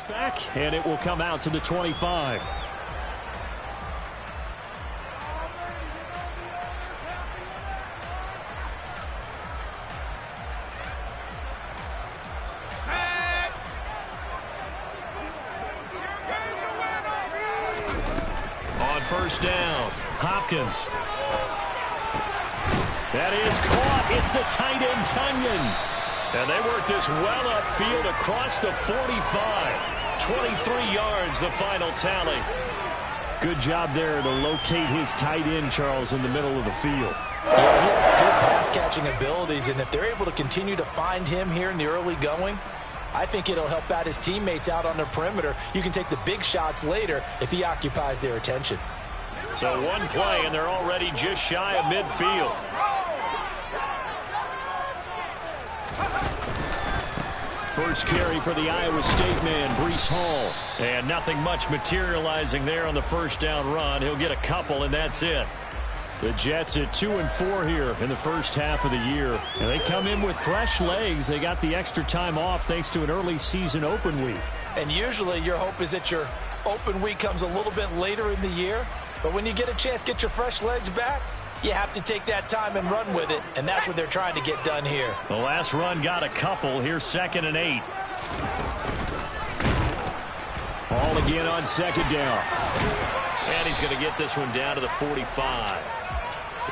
Back, and it will come out to the 25. On first down, Hopkins. That is caught. It's the tight end, Tunyon. And they work this well upfield across the 45. 23 yards, the final tally. Good job there to locate his tight end, Charles, in the middle of the field. Yeah, he has good pass-catching abilities, and if they're able to continue to find him here in the early going, I think it'll help out his teammates out on the perimeter. You can take the big shots later if he occupies their attention. So one play, and they're already just shy of midfield. First carry for the Iowa State man, Breece Hall. And nothing much materializing there on the first down run. He'll get a couple, and that's it. The Jets at 2-4 here in the first half of the year. And they come in with fresh legs. They got the extra time off thanks to an early season open week. And usually your hope is that your open week comes a little bit later in the year. But when you get a chance to get your fresh legs back, you have to take that time and run with it, and that's what they're trying to get done here. The last run got a couple. Here's 2nd and 8. Ball again on 2nd down. And he's going to get this one down to the 45.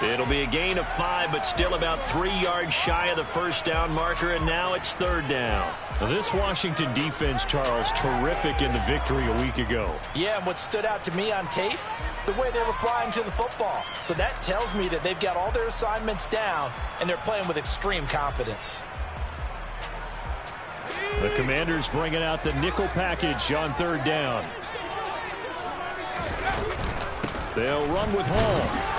It'll be a gain of 5, but still about 3 yards shy of the first down marker, and now it's 3rd down. Now this Washington defense, Charles, terrific in the victory a week ago. Yeah, and what stood out to me on tape, the way they were flying to the football. So that tells me that they've got all their assignments down, and they're playing with extreme confidence. The Commanders bringing out the nickel package on 3rd down. They'll run with Hall.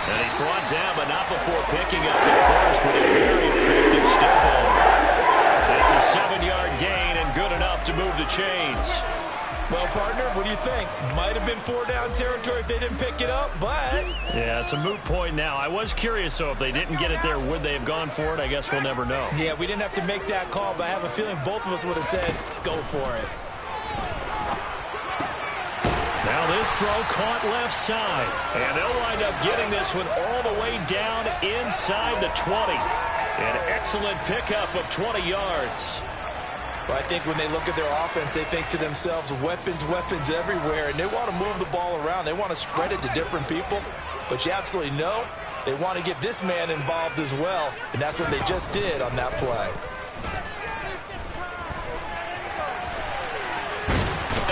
And he's brought down, but not before picking up the first with a very effective stiff arm. It's a 7-yard gain and good enough to move the chains. Well, partner, what do you think? Might have been 4-down territory if they didn't pick it up, but... Yeah, it's a moot point now. I was curious, so if they didn't get it there, would they have gone for it? I guess we'll never know. Yeah, we didn't have to make that call, but I have a feeling both of us would have said, go for it. Now this throw caught left side. And they'll wind up getting this one all the way down inside the 20. An excellent pickup of 20 yards. Well, I think when they look at their offense, they think to themselves, weapons, weapons everywhere, and they want to move the ball around. They want to spread it to different people, but you absolutely know they want to get this man involved as well, and that's what they just did on that play.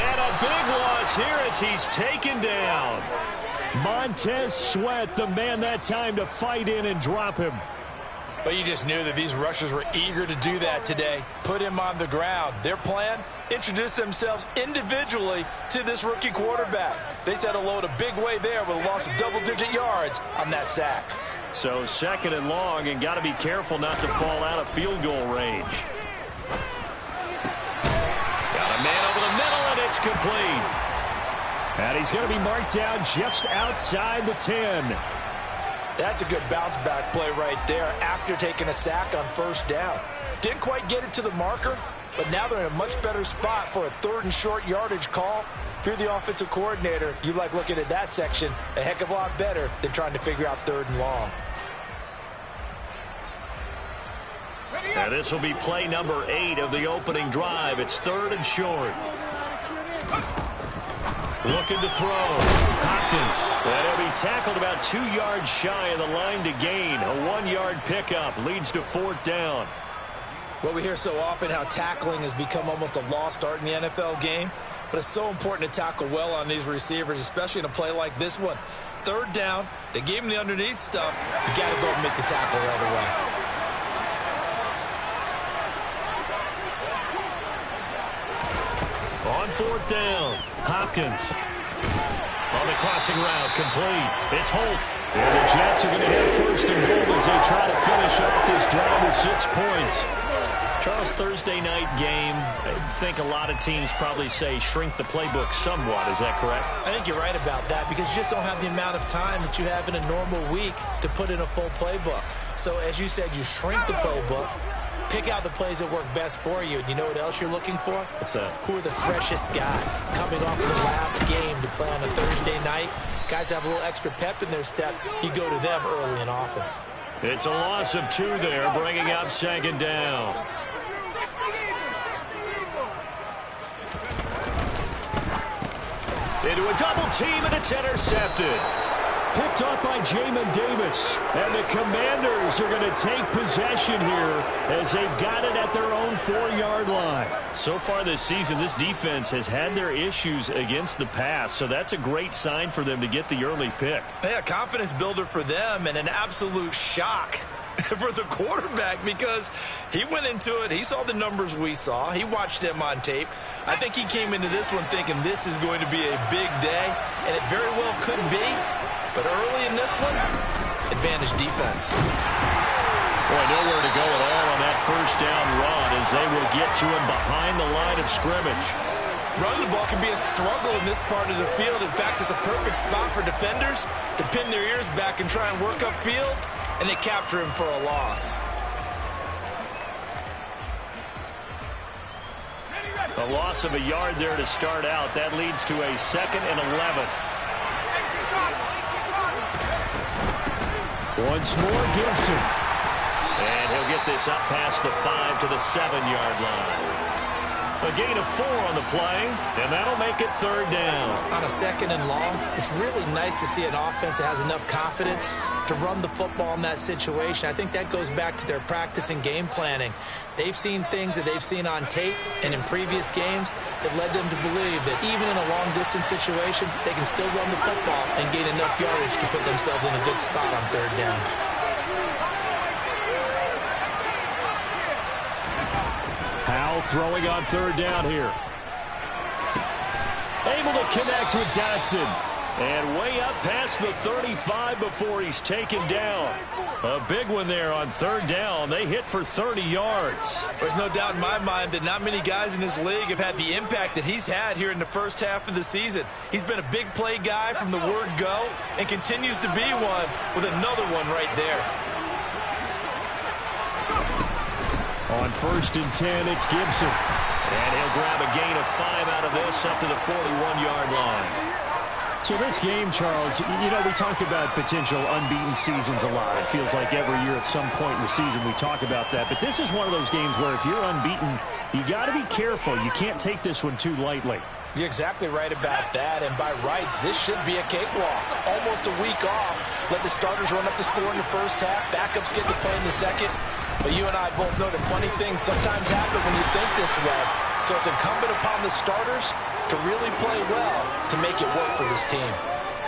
And a big loss here as he's taken down. Montez Sweat, the man that time to fight in and drop him. But you just knew that these rushers were eager to do that today. Put him on the ground. Their plan, introduce themselves individually to this rookie quarterback. They set a load a big way there with a loss of double-digit yards on that sack. So 2nd and long, and got to be careful not to fall out of field goal range. Got a man over the middle, and it's complete. And he's going to be marked down just outside the 10. That's a good bounce-back play right there after taking a sack on 1st down. Didn't quite get it to the marker, but now they're in a much better spot for a 3rd and short yardage call. If you're the offensive coordinator, you like looking at that section a heck of a lot better than trying to figure out 3rd and long. Now this will be play number 8 of the opening drive. It's 3rd and short. Looking to throw. Hopkins. And he'll be tackled about 2 yards shy of the line to gain. A 1-yard pickup leads to 4th down. Well, we hear so often how tackling has become almost a lost art in the NFL game. But it's so important to tackle well on these receivers, especially in a play like this one. 3rd down. They gave him the underneath stuff. You got to go and make the tackle right away. On 4th down, Hopkins. On the crossing route, complete. It's Holt. And the Jets are going to have 1st and goal as they try to finish off this drive with 6 points. Charles, Thursday night game, I think a lot of teams probably say shrink the playbook somewhat. Is that correct? I think you're right about that because you just don't have the amount of time that you have in a normal week to put in a full playbook. So as you said, you shrink the playbook, Pick out the plays that work best for you. And you know what else you're looking for? What's that? Who are the freshest guys coming off the last game to play on a Thursday night? Guys have a little extra pep in their step. You go to them early and often. It's a loss of 2 there, bringing up 2nd down. Into a double team, and it's intercepted. Picked off by Jamin Davis. And the Commanders are going to take possession here as they've got it at their own 4-yard line. So far this season, this defense has had their issues against the pass, so that's a great sign for them to get the early pick. Yeah, confidence builder for them and an absolute shock for the quarterback because he went into it. He saw the numbers we saw. He watched them on tape. I think he came into this one thinking this is going to be a big day, and it very well could be. But early in this one, advantage defense. Boy, nowhere to go at all on that 1st down run as they will get to him behind the line of scrimmage. Running the ball can be a struggle in this part of the field. In fact, it's a perfect spot for defenders to pin their ears back and try and work upfield, and they capture him for a loss. A loss of a yard there to start out. That leads to a 2nd and 11. Once more, Gibson. And he'll get this up past the 5 to the 7-yard line. A gain of 4 on the play, and that'll make it 3rd down. On a 2nd and long, it's really nice to see an offense that has enough confidence to run the football in that situation. I think that goes back to their practice and game planning. They've seen things that they've seen on tape and in previous games that led them to believe that even in a long-distance situation, they can still run the football and gain enough yardage to put themselves in a good spot on 3rd down. Powell throwing on 3rd down here. Able to connect with Dotson. And way up past the 35 before he's taken down. A big one there on 3rd down. They hit for 30 yards. There's no doubt in my mind that not many guys in this league have had the impact that he's had here in the first half of the season. He's been a big play guy from the word go and continues to be one with another one right there. On 1st and 10, it's Gibson. And he'll grab a gain of 5 out of this up to the 41-yard line. So this game, Charles, you know, we talk about potential unbeaten seasons a lot. It feels like every year at some point in the season we talk about that. But this is one of those games where if you're unbeaten, you got to be careful. You can't take this one too lightly. You're exactly right about that, and by rights, this should be a cakewalk. Almost a week off. Let the starters run up the score in the first half. Backups get to play in the second. But you and I both know that funny things sometimes happen when you think this way. So it's incumbent upon the starters to really play well to make it work for this team.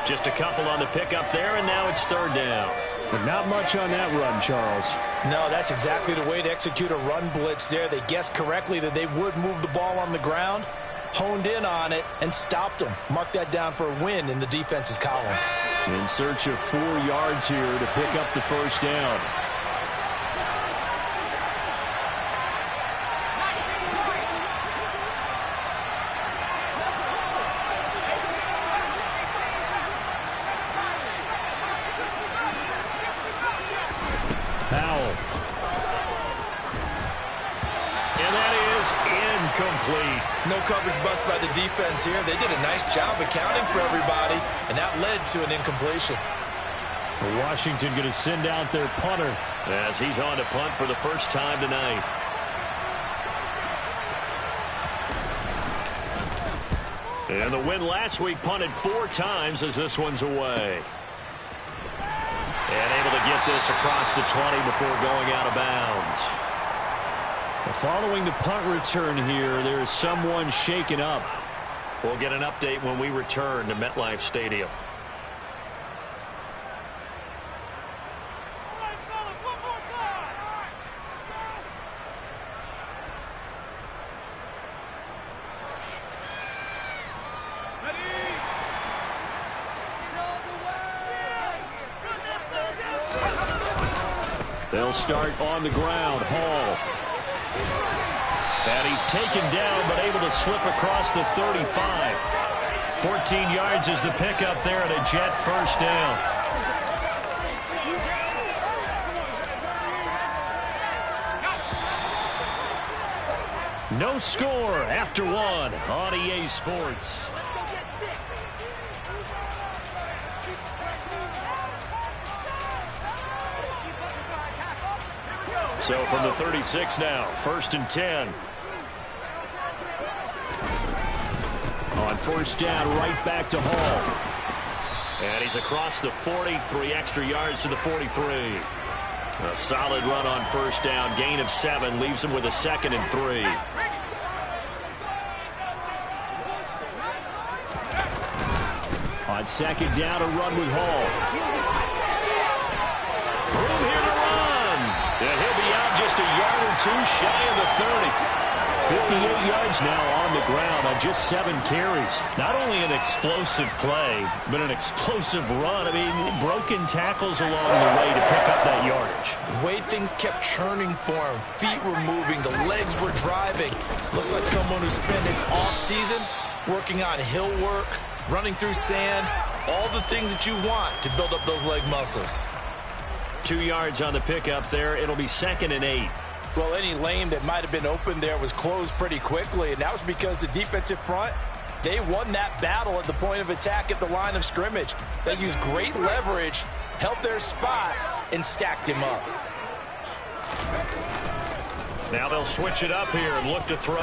Just a couple on the pickup there, and now it's 3rd down. But not much on that run, Charles. No, that's exactly the way to execute a run blitz there. They guessed correctly that they would move the ball on the ground, honed in on it, and stopped them. Mark that down for a win in the defense's column. In search of 4 yards here to pick up the 1st down. Powell. And that is incomplete. No coverage bust by the defense here. They did a nice job accounting for everybody, and that led to an incompletion. Washington going to send out their punter as he's on to punt for the first time tonight. And the win last week punted 4 times as this one's away. And able to get this across the 20 before going out of bounds. Following the punt return here, there's someone shaken up. We'll get an update when we return to MetLife Stadium. They'll start on the ground. Hall. And he's taken down, but able to slip across the 35. 14 yards is the pickup there at a Jet 1st down. No score after one on EA Sports. So from the 36 now, 1st and 10. On 1st down, right back to Hall. And he's across the 40, 3 extra yards to the 43. A solid run on 1st down, gain of 7, leaves him with a 2nd and 3. On 2nd down, a run with Hall. Room here to run. And he'll be out just a yard or 2 shy of the 30. 58 yards now on the ground on just 7 carries. Not only an explosive play, but an explosive run. I mean, broken tackles along the way to pick up that yardage. The way things kept churning for him. Feet were moving. The legs were driving. Looks like someone who spent his offseason working on hill work, running through sand, all the things that you want to build up those leg muscles. 2 yards on the pickup there. It'll be 2nd and 8. Well, any lane that might have been open there was closed pretty quickly, and that was because the defensive front, they won that battle at the point of attack at the line of scrimmage. They used great leverage, held their spot, and stacked him up. Now they'll switch it up here and look to throw.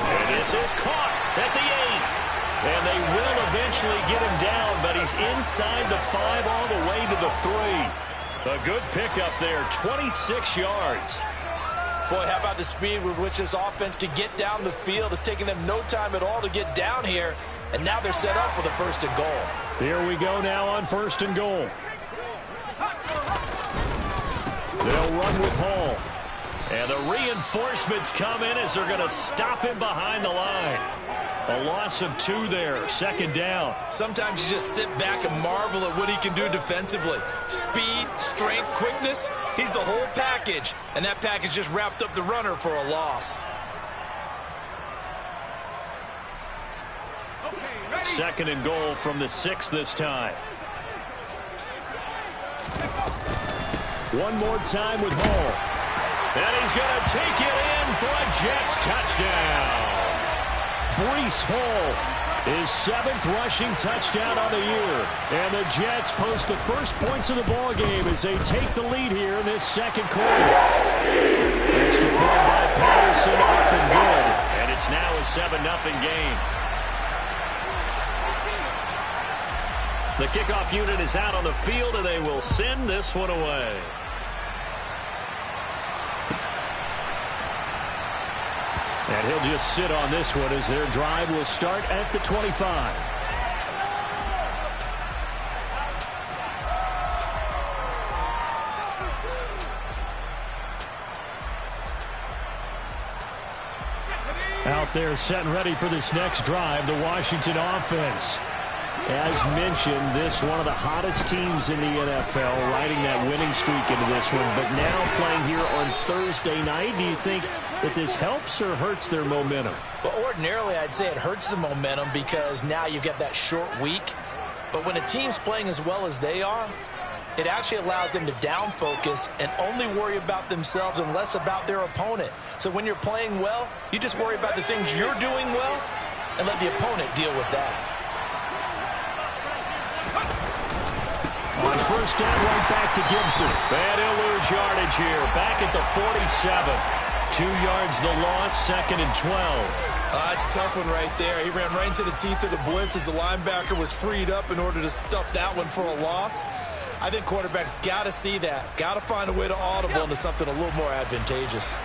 And this is caught at the 8. And they will eventually get him down, but he's inside the 5 all the way to the 3. A good pickup there, 26 yards. Boy, how about the speed with which this offense can get down the field? It's taking them no time at all to get down here, and now they're set up for the 1st and goal. Here we go now on 1st and goal. They'll run with Hall. And the reinforcements come in as they're going to stop him behind the line. A loss of 2 there, 2nd down. Sometimes you just sit back and marvel at what he can do defensively. Speed, strength, quickness, he's the whole package. And that package just wrapped up the runner for a loss. 2nd and goal from the 6 this time. One more time with Hall. And he's going to take it in for a Jets touchdown. Breece Hall, his 7th rushing touchdown on the year. And the Jets post the first points of the ball game as they take the lead here in this 2nd quarter. Extra point by Patterson, up and good. And it's now a 7-0 game. The kickoff unit is out on the field, and they will send this one away. And he'll just sit on this one as their drive will start at the 25. Out there set and ready for this next drive, the Washington offense. As mentioned, this one of the hottest teams in the NFL, riding that winning streak into this one, but now playing here on Thursday night. Do you think that this helps or hurts their momentum? Well, ordinarily, I'd say it hurts the momentum because now you get that short week. But when a team's playing as well as they are, it actually allows them to down focus and only worry about themselves and less about their opponent. So when you're playing well, you just worry about the things you're doing well and let the opponent deal with that. On 1st down, right back to Gibson. And he'll lose yardage here. Back at the 47. 2 yards the loss, 2nd and 12. That's a tough one right there. He ran right into the teeth of the blitz as the linebacker was freed up in order to stuff that one for a loss. I think quarterbacks got to see that. Got to find a way to audible into something a little more advantageous.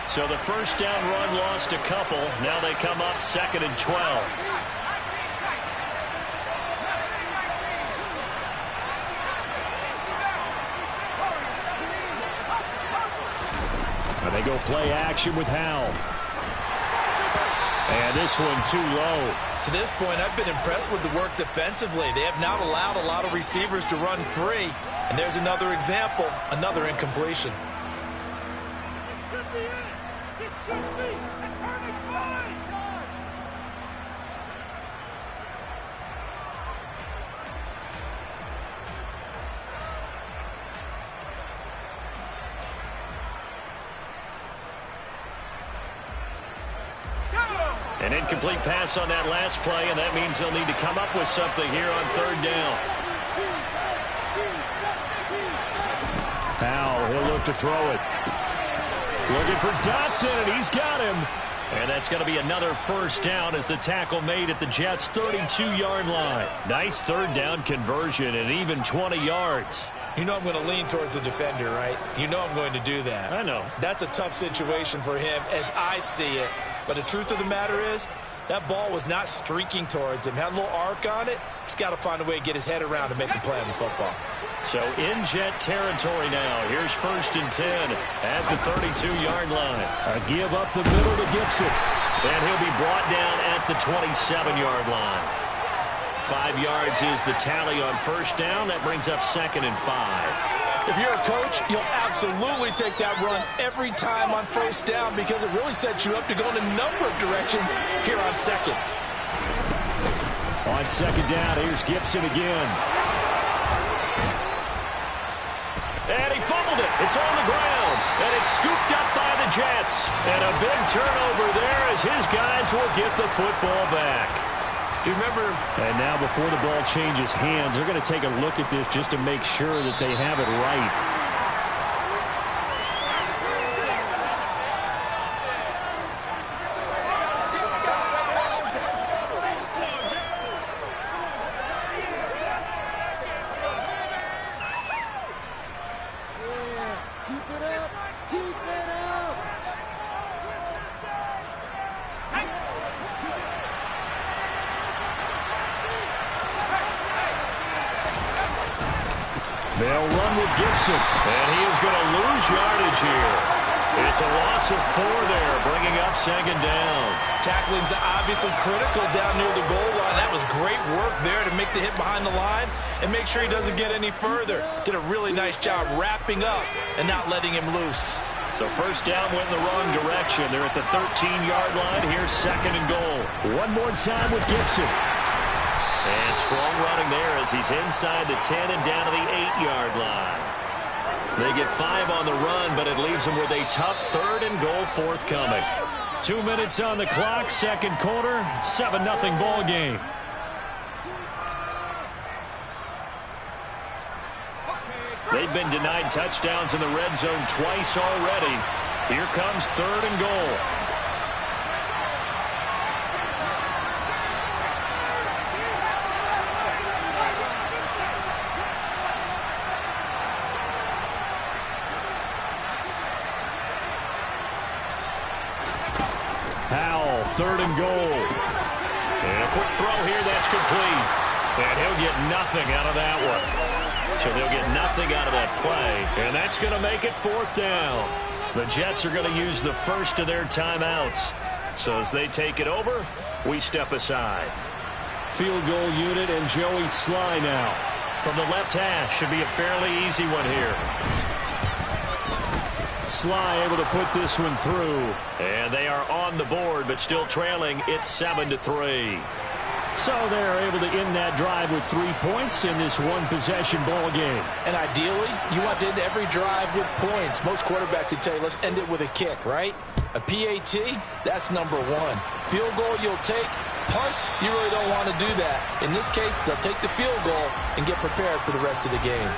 So the 1st down run lost a couple. Now they come up 2nd and 12. And they go play action with Howell. And this one too low. To this point, I've been impressed with the work defensively. They have not allowed a lot of receivers to run free. And there's another example, another incompletion. An incomplete pass on that last play, and that means they'll need to come up with something here on third down. Powell, he'll look to throw it. Looking for Dotson, and he's got him. And that's going to be another first down as the tackle made at the Jets' 32-yard line. Nice third down conversion and even 20 yards. You know I'm going to lean towards the defender, right? You know I'm going to do that. I know. That's a tough situation for him as I see it. But the truth of the matter is, that ball was not streaking towards him. Had a little arc on it. He's got to find a way to get his head around to make a play on the football. So in Jet territory now. Here's 1st and 10 at the 32-yard line. A give up the middle to Gibson. And he'll be brought down at the 27-yard line. 5 yards is the tally on first down. That brings up 2nd and 5. If you're a coach, you'll absolutely take that run every time on first down because it really sets you up to go in a number of directions here on second. On second down, here's Gibson again. And he fumbled it. It's on the ground. And it's scooped up by the Jets. And a big turnover there as his guys will get the football back. You remember? And now before the ball changes hands, they're going to take a look at this just to make sure that they have it right. They'll run with Gibson, and he is going to lose yardage here. It's a loss of 4 there, bringing up 2nd down. Tackling's obviously critical down near the goal line. That was great work there to make the hit behind the line and make sure he doesn't get any further. Did a really nice job wrapping up and not letting him loose. So first down went in the wrong direction. They're at the 13-yard line. Here's 2nd and goal. One more time with Gibson. And strong running there as he's inside the 10 and down to the 8-yard line. They get 5 on the run, but it leaves them with a tough 3rd and goal forthcoming. 2 minutes on the clock, second quarter, 7-0 ball game. They've been denied touchdowns in the red zone twice already. Here comes 3rd and goal. Powell, 3rd and goal. And a quick throw here, that's complete. And he'll get nothing out of that one. So they'll get nothing out of that play. And that's going to make it 4th down. The Jets are going to use the first of their timeouts. So as they take it over, we step aside. Field goal unit and Joey Sly now. From the left hash, should be a fairly easy one here. Sly able to put this one through. And they are on the board, but still trailing. It's 7-3. So they're able to end that drive with 3 points in this one-possession ball game. And ideally, you want to end every drive with points. Most quarterbacks would tell you, let's end it with a kick, right? A PAT, that's number 1. Field goal, you'll take. Punts, you really don't want to do that. In this case, they'll take the field goal and get prepared for the rest of the game.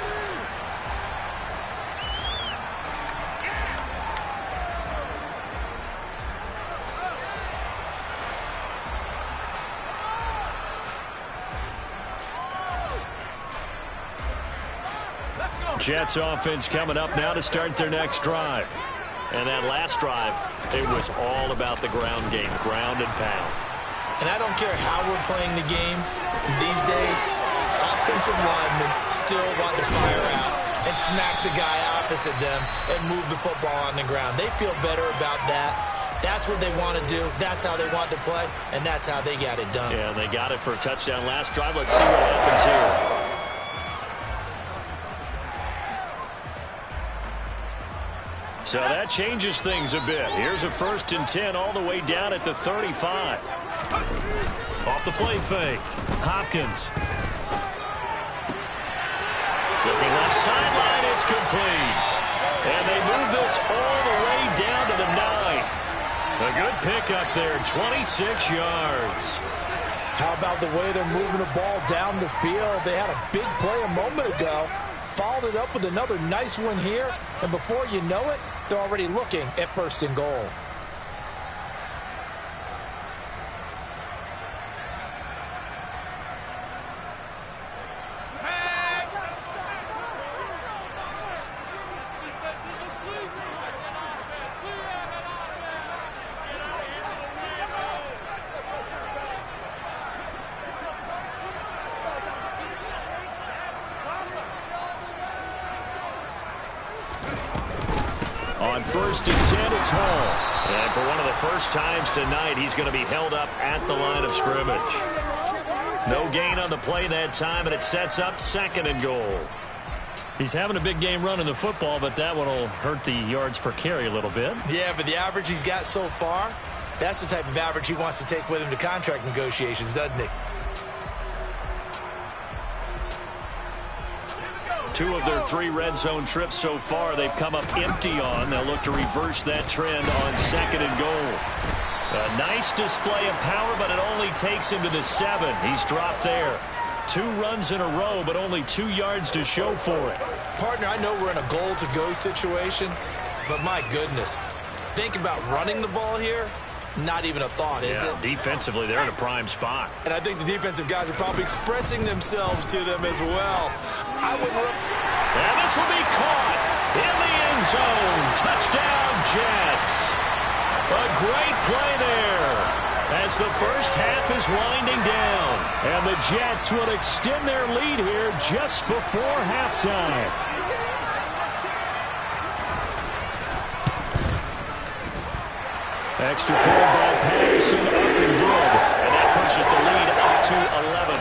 Jets offense coming up now to start their next drive. And that last drive, it was all about the ground game, ground and pound. And I don't care how we're playing the game these days, offensive linemen still want to fire out and smack the guy opposite them and move the football on the ground. They feel better about that. That's what they want to do. That's how they want to play, and that's how they got it done. Yeah, they got it for a touchdown last drive. Let's see what happens here. So that changes things a bit. Here's a 1st and 10 all the way down at the 35. Off the play fake. Hopkins. Looking left sideline, it's complete. And they move this all the way down to the 9. A good pickup there, 26 yards. How about the way they're moving the ball down the field? They had a big play a moment ago, followed it up with another nice one here, and before you know it, they're already looking at 1st and goal. On 1st and 10, it's Hall. And for one of the first times tonight, he's going to be held up at the line of scrimmage. No gain on the play that time, and it sets up 2nd and goal. He's having a big game running the football, but that one will hurt the yards per carry a little bit. Yeah, but the average he's got so far, that's the type of average he wants to take with him to contract negotiations, doesn't he? 2 of their 3 red zone trips so far they've come up empty on. They'll look to reverse that trend on 2nd and goal. A nice display of power, but it only takes him to the 7. He's dropped there. 2 runs in a row, but only 2 yards to show for it. Partner, I know we're in a goal-to-go situation, but my goodness, think about running the ball here. Not even a thought, is it? Defensively, they're in a prime spot. And I think the defensive guys are probably expressing themselves to them as well. I wouldn't... And this will be caught in the end zone. Touchdown, Jets. A great play there as the first half is winding down. And the Jets will extend their lead here just before halftime. Extra point by Patterson, up and good. And that pushes the lead up to 11.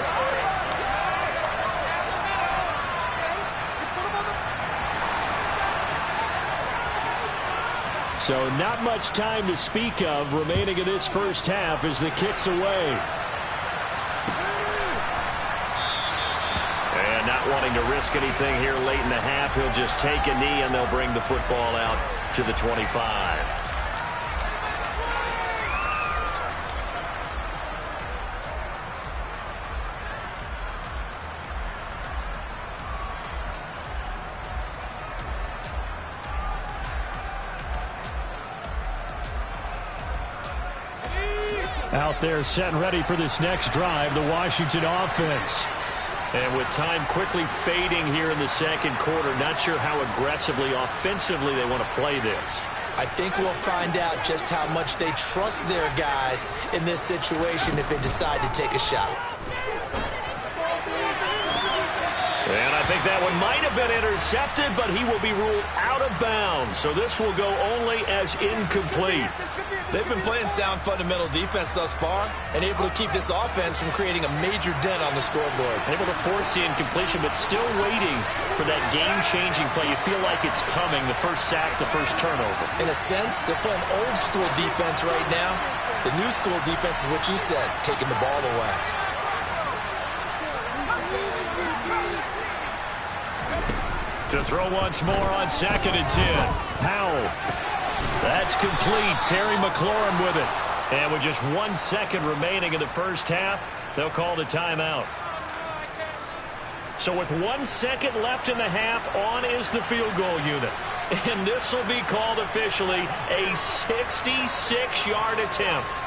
So not much time to speak of remaining in this first half as the kick's away. And not wanting to risk anything here late in the half, he'll just take a knee and they'll bring the football out to the 25. Out there set and ready for this next drive, the Washington offense. And with time quickly fading here in the second quarter, not sure how aggressively, offensively they want to play this. I think we'll find out just how much they trust their guys in this situation if they decide to take a shot. And I think that one might have been intercepted, but he will be ruled out of bounds. So this will go only as incomplete. They've been playing sound fundamental defense thus far and able to keep this offense from creating a major dent on the scoreboard. Able to force the incompletion, but still waiting for that game-changing play. You feel like it's coming, the first sack, the first turnover. In a sense, they're playing old-school defense right now. The new-school defense is what you said, taking the ball away. To throw once more on 2nd and 10. Powell. That's complete. Terry McLaurin with it. And with just 1 second remaining in the first half, they'll call the timeout. So with 1 second left in the half, on is the field goal unit. And this will be called officially a 66-yard attempt.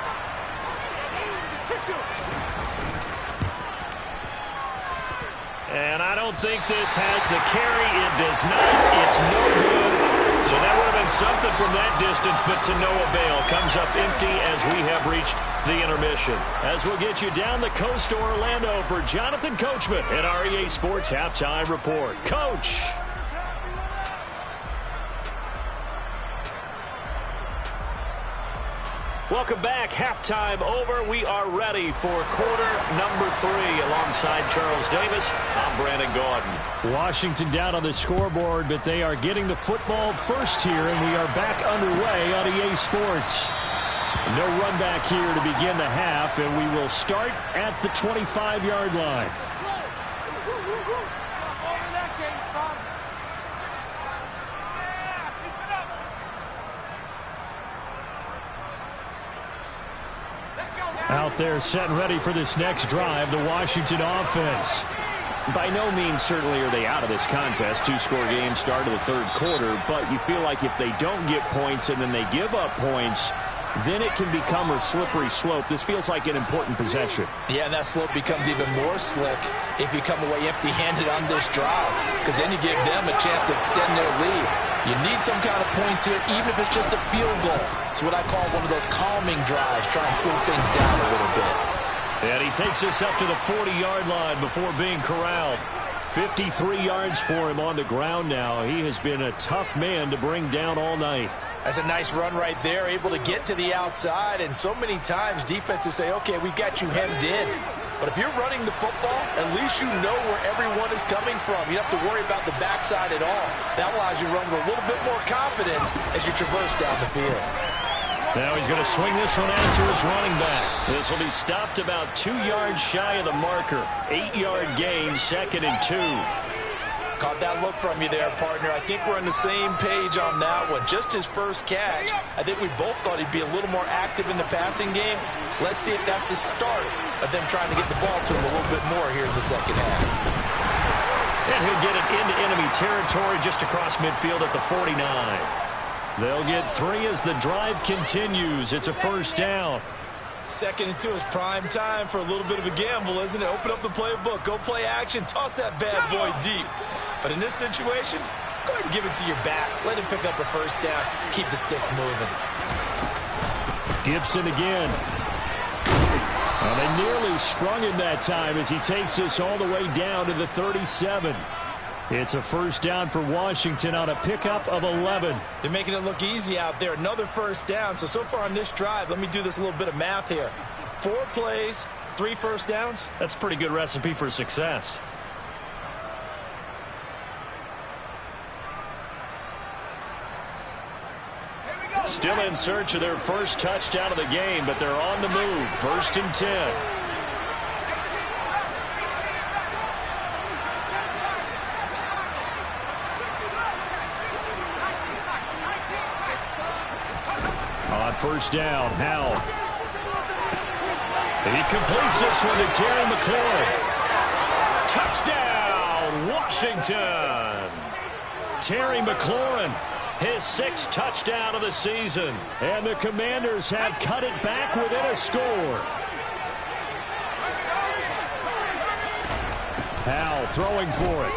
And I don't think this has the carry. It does not. It's no good. So that would have been something from that distance, but to no avail. Comes up empty as we have reached the intermission. As we'll get you down the coast to Orlando for Jonathan Coachman at our EA Sports Halftime Report. Coach. Welcome back. Halftime over. We are ready for quarter number 3. Alongside Charles Davis, I'm Brandon Gaudin. Washington down on the scoreboard, but they are getting the football first here, and we are back underway on EA Sports. No run back here to begin the half, and we will start at the 25-yard line. Out there set and ready for this next drive, the Washington offense. By no means certainly are they out of this contest. Two-score game start of the third quarter, but you feel like if they don't get points and then they give up points, then it can become a slippery slope. This feels like an important possession. Yeah, and that slope becomes even more slick if you come away empty-handed on this drive, because then you give them a chance to extend their lead. You need some kind of points here, even if it's just a field goal. It's what I call one of those calming drives, try and slow things down a little bit. And he takes us up to the 40-yard line before being corralled. 53 yards for him on the ground now. He has been a tough man to bring down all night. That's a nice run right there, able to get to the outside, and so many times defenses say, okay, we got you hemmed in. But if you're running the football, at least you know where everyone is coming from. You don't have to worry about the backside at all. That allows you to run with a little bit more confidence as you traverse down the field. Now he's going to swing this one out to his running back. This will be stopped about 2 yards shy of the marker. 8-yard gain, 2nd and 2. Caught that look from you there, partner. I think we're on the same page on that one. Just his first catch. I think we both thought he'd be a little more active in the passing game. Let's see if that's the start of them trying to get the ball to him a little bit more here in the second half. And he'll get it into enemy territory just across midfield at the 49. They'll get 3 as the drive continues. It's a first down. 2nd and 2 is prime time for a little bit of a gamble, isn't it? Open up the playbook, go play action, toss that bad boy deep. But in this situation, go ahead and give it to your back. Let him pick up a first down. Keep the sticks moving. Gibson again. Well, they nearly sprung him that time as he takes this all the way down to the 37. It's a first down for Washington on a pickup of 11. They're making it look easy out there. Another first down. So far on this drive, let me do this a little bit of math here. 4 plays, 3 first downs. That's a pretty good recipe for success. Still in search of their first touchdown of the game, but they're on the move. 1st and 10. On first down, Howell. He completes this one to Terry McLaurin. Touchdown, Washington. Terry McLaurin, his 6th touchdown of the season. And the Commanders have cut it back within a score. Howell throwing for it.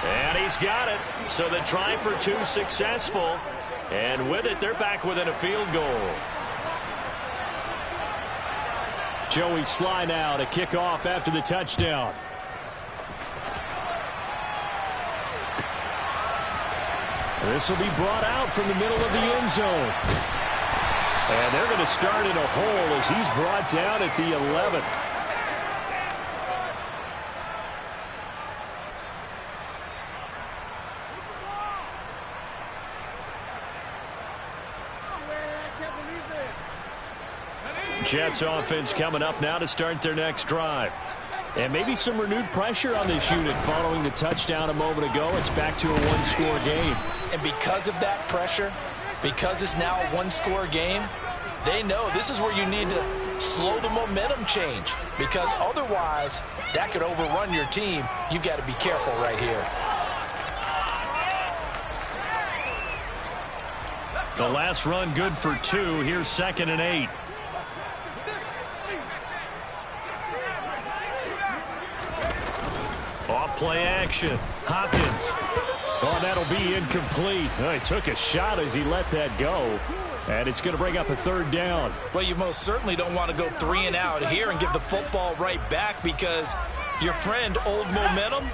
And he's got it. So the try for 2 successful. And with it, they're back within a field goal. Joey Sly now to kick off after the touchdown. This will be brought out from the middle of the end zone. And they're going to start in a hole as he's brought down at the 11. Jets offense coming up now to start their next drive. And maybe some renewed pressure on this unit following the touchdown a moment ago. It's back to a 1-score game. And because of that pressure, because it's now a 1-score game, they know this is where you need to slow the momentum change. Because otherwise, that could overrun your team. You've got to be careful right here. The last run good for 2. Here's 2nd and 8. Off-play action. Hopkins. Oh, that'll be incomplete. Oh, he took a shot as he let that go. And it's going to bring up a 3rd down. Well, you most certainly don't want to go 3 and out here and give the football right back, because your friend, Old Momentum,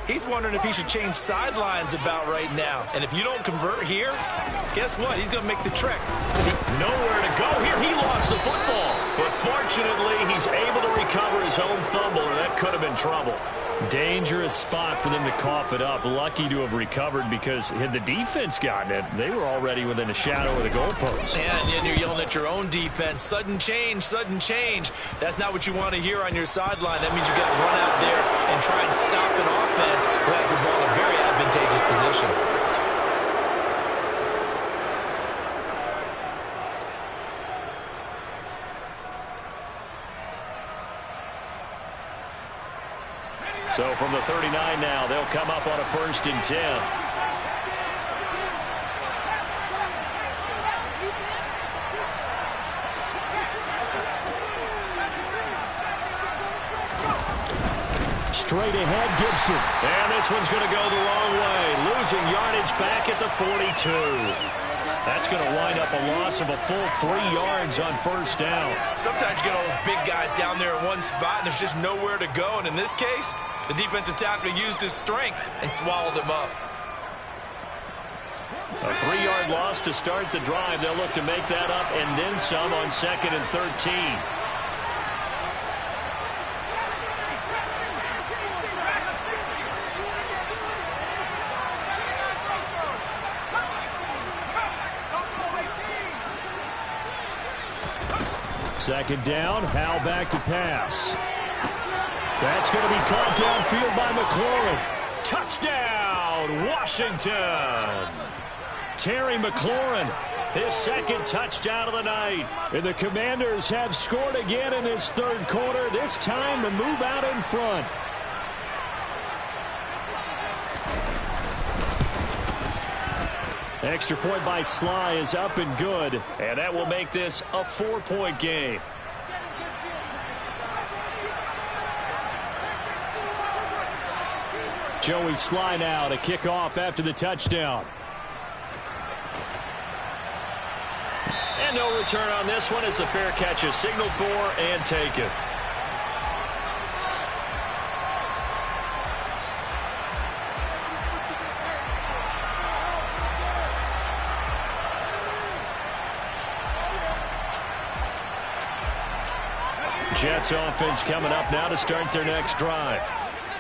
he's wondering if he should change sidelines about right now. And if you don't convert here, guess what? He's going to make the trek. Nowhere to go here. He lost the football. But fortunately, he's able to recover his own fumble, and that could have been trouble. Dangerous spot for them to cough it up. Lucky to have recovered, because had the defense gotten it, they were already within a shadow of the goalpost. Yeah, and you're yelling at your own defense. Sudden change, sudden change. That's not what you want to hear on your sideline. That means you got to run out there and try and stop an offense who has the ball in a very advantageous position. So from the 39 now, they'll come up on a 1st and 10. Straight ahead, Gibson. And this one's going to go the wrong way. Losing yardage back at the 42. That's going to wind up a loss of a full 3 yards on 1st down. Sometimes you get all those big guys down there in one spot, and there's just nowhere to go. And in this case, the defensive tackle used his strength and swallowed him up. A 3-yard loss to start the drive. They'll look to make that up and then some on 2nd and 13. Second down, Howell back to pass. That's going to be caught downfield by McLaurin. Touchdown, Washington. Terry McLaurin, his 2nd touchdown of the night. And the Commanders have scored again in this 3rd quarter, this time to move out in front. Extra point by Sly is up and good. And that will make this a 4-point game. Joey Sly now to kick off after the touchdown. And no return on this one as the fair catch is signaled for and taken. Jets offense coming up now to start their next drive.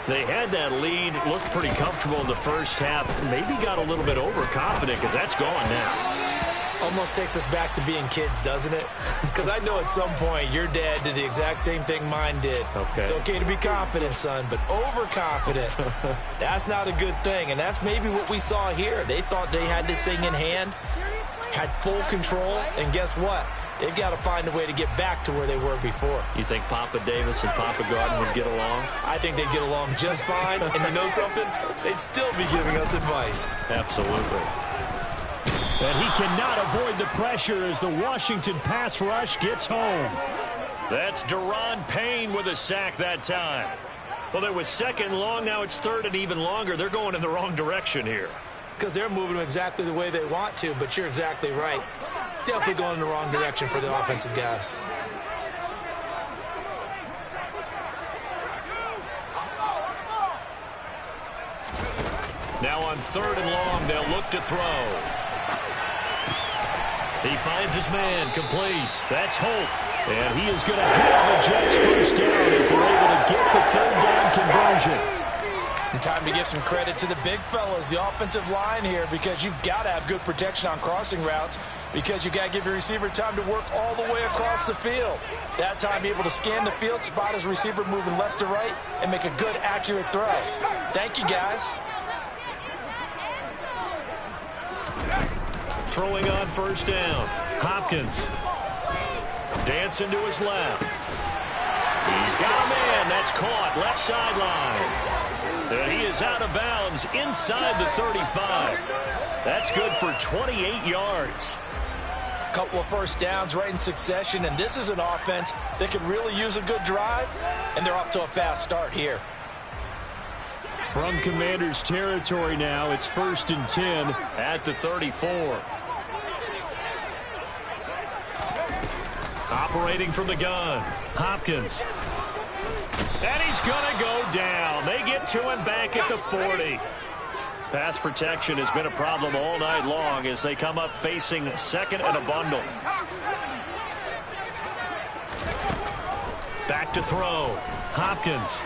They had that lead, looked pretty comfortable in the first half, maybe got a little bit overconfident because that's gone now. Almost takes us back to being kids, doesn't it? Because I know at some point your dad did the exact same thing mine did. Okay. It's okay to be confident, son, but overconfident, that's not a good thing. And that's maybe what we saw here. They thought they had this thing in hand, had full control, and guess what? They've got to find a way to get back to where they were before. You think Papa Davis and Papa Garden would get along? I think they'd get along just fine. And you know something? They'd still be giving us advice. Absolutely. And he cannot avoid the pressure as the Washington pass rush gets home. That's Deron Payne with a sack that time. Well, it was 2nd and long. Now it's 3rd and even longer. They're going in the wrong direction here. Because they're moving them exactly the way they want to, but you're exactly right. Definitely going in the wrong direction for the offensive guys. Now on 3rd and long, they'll look to throw. He finds his man, complete. That's Hope. And he is going to have the Jets 1st down as they're able to get the 3rd down conversion. And time to give some credit to the big fellas, the offensive line here, because you've got to have good protection on crossing routes, because you've got to give your receiver time to work all the way across the field. That time, be able to scan the field, spot his receiver moving left to right, and make a good, accurate throw. Thank you, guys. Throwing on 1st down. Hopkins. Dancing to his left. He's got a man. That's caught. Left sideline. And he is out of bounds inside the 35. That's good for 28 yards. A couple of 1st downs right in succession, and this is an offense that could really use a good drive, and they're off to a fast start here. From Commanders territory now, it's 1st and 10 at the 34. Operating from the gun, Hopkins. And he's going to go down. They get to him back at the 40. Pass protection has been a problem all night long as they come up facing 2nd and a bundle. Back to throw. Hopkins.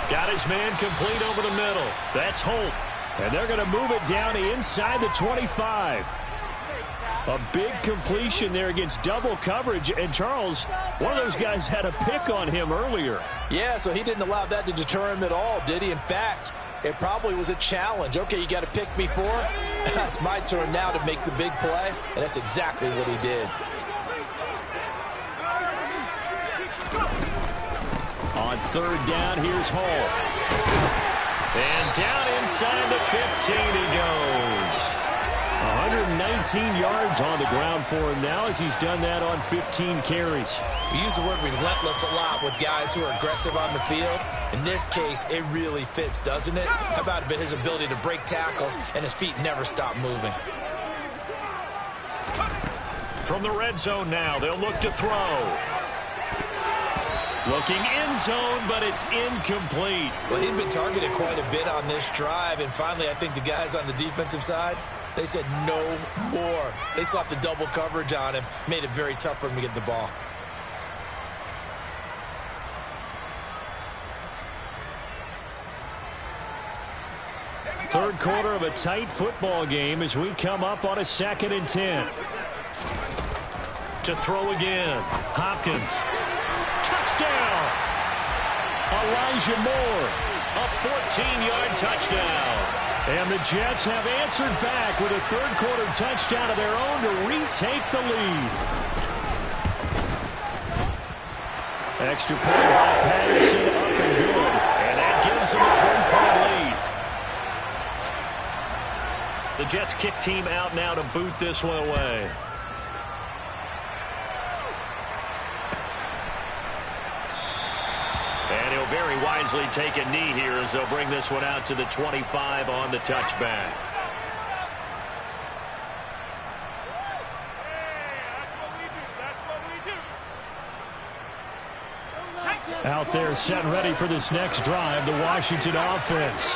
Got his man complete over the middle. That's Holt. And they're going to move it down inside the 25. A big completion there against double coverage. And Charles, one of those guys had a pick on him earlier. Yeah, so he didn't allow that to deter him at all, did he? In fact, it probably was a challenge. Okay, you got to pick me for it. That's my turn now to make the big play. And that's exactly what he did. On On third down, here's Hall. And down inside the 15 he goes. 119 yards on the ground for him now as he's done that on 15 carries. We use the word relentless a lot with guys who are aggressive on the field. In this case, it really fits, doesn't it? How about his ability to break tackles and his feet never stop moving? From the red zone now, they'll look to throw. Looking end zone, but it's incomplete. Well, he'd been targeted quite a bit on this drive, and finally I think the guys on the defensive side, they said no more. They slapped the double coverage on him, made it very tough for him to get the ball. Third quarter of a tight football game as we come up on a 2nd and 10. To throw again. Hopkins. Touchdown! Elijah Moore. A 14-yard touchdown. And the Jets have answered back with a third-quarter touchdown of their own to retake the lead. Extra point by Patterson, up and good. And that gives them a 3-point lead. The Jets kick team out now to boot this one away. And he'll very wisely take a knee here as they'll bring this one out to the 25 on the touchback. Out there set and ready for this next drive, the Washington offense.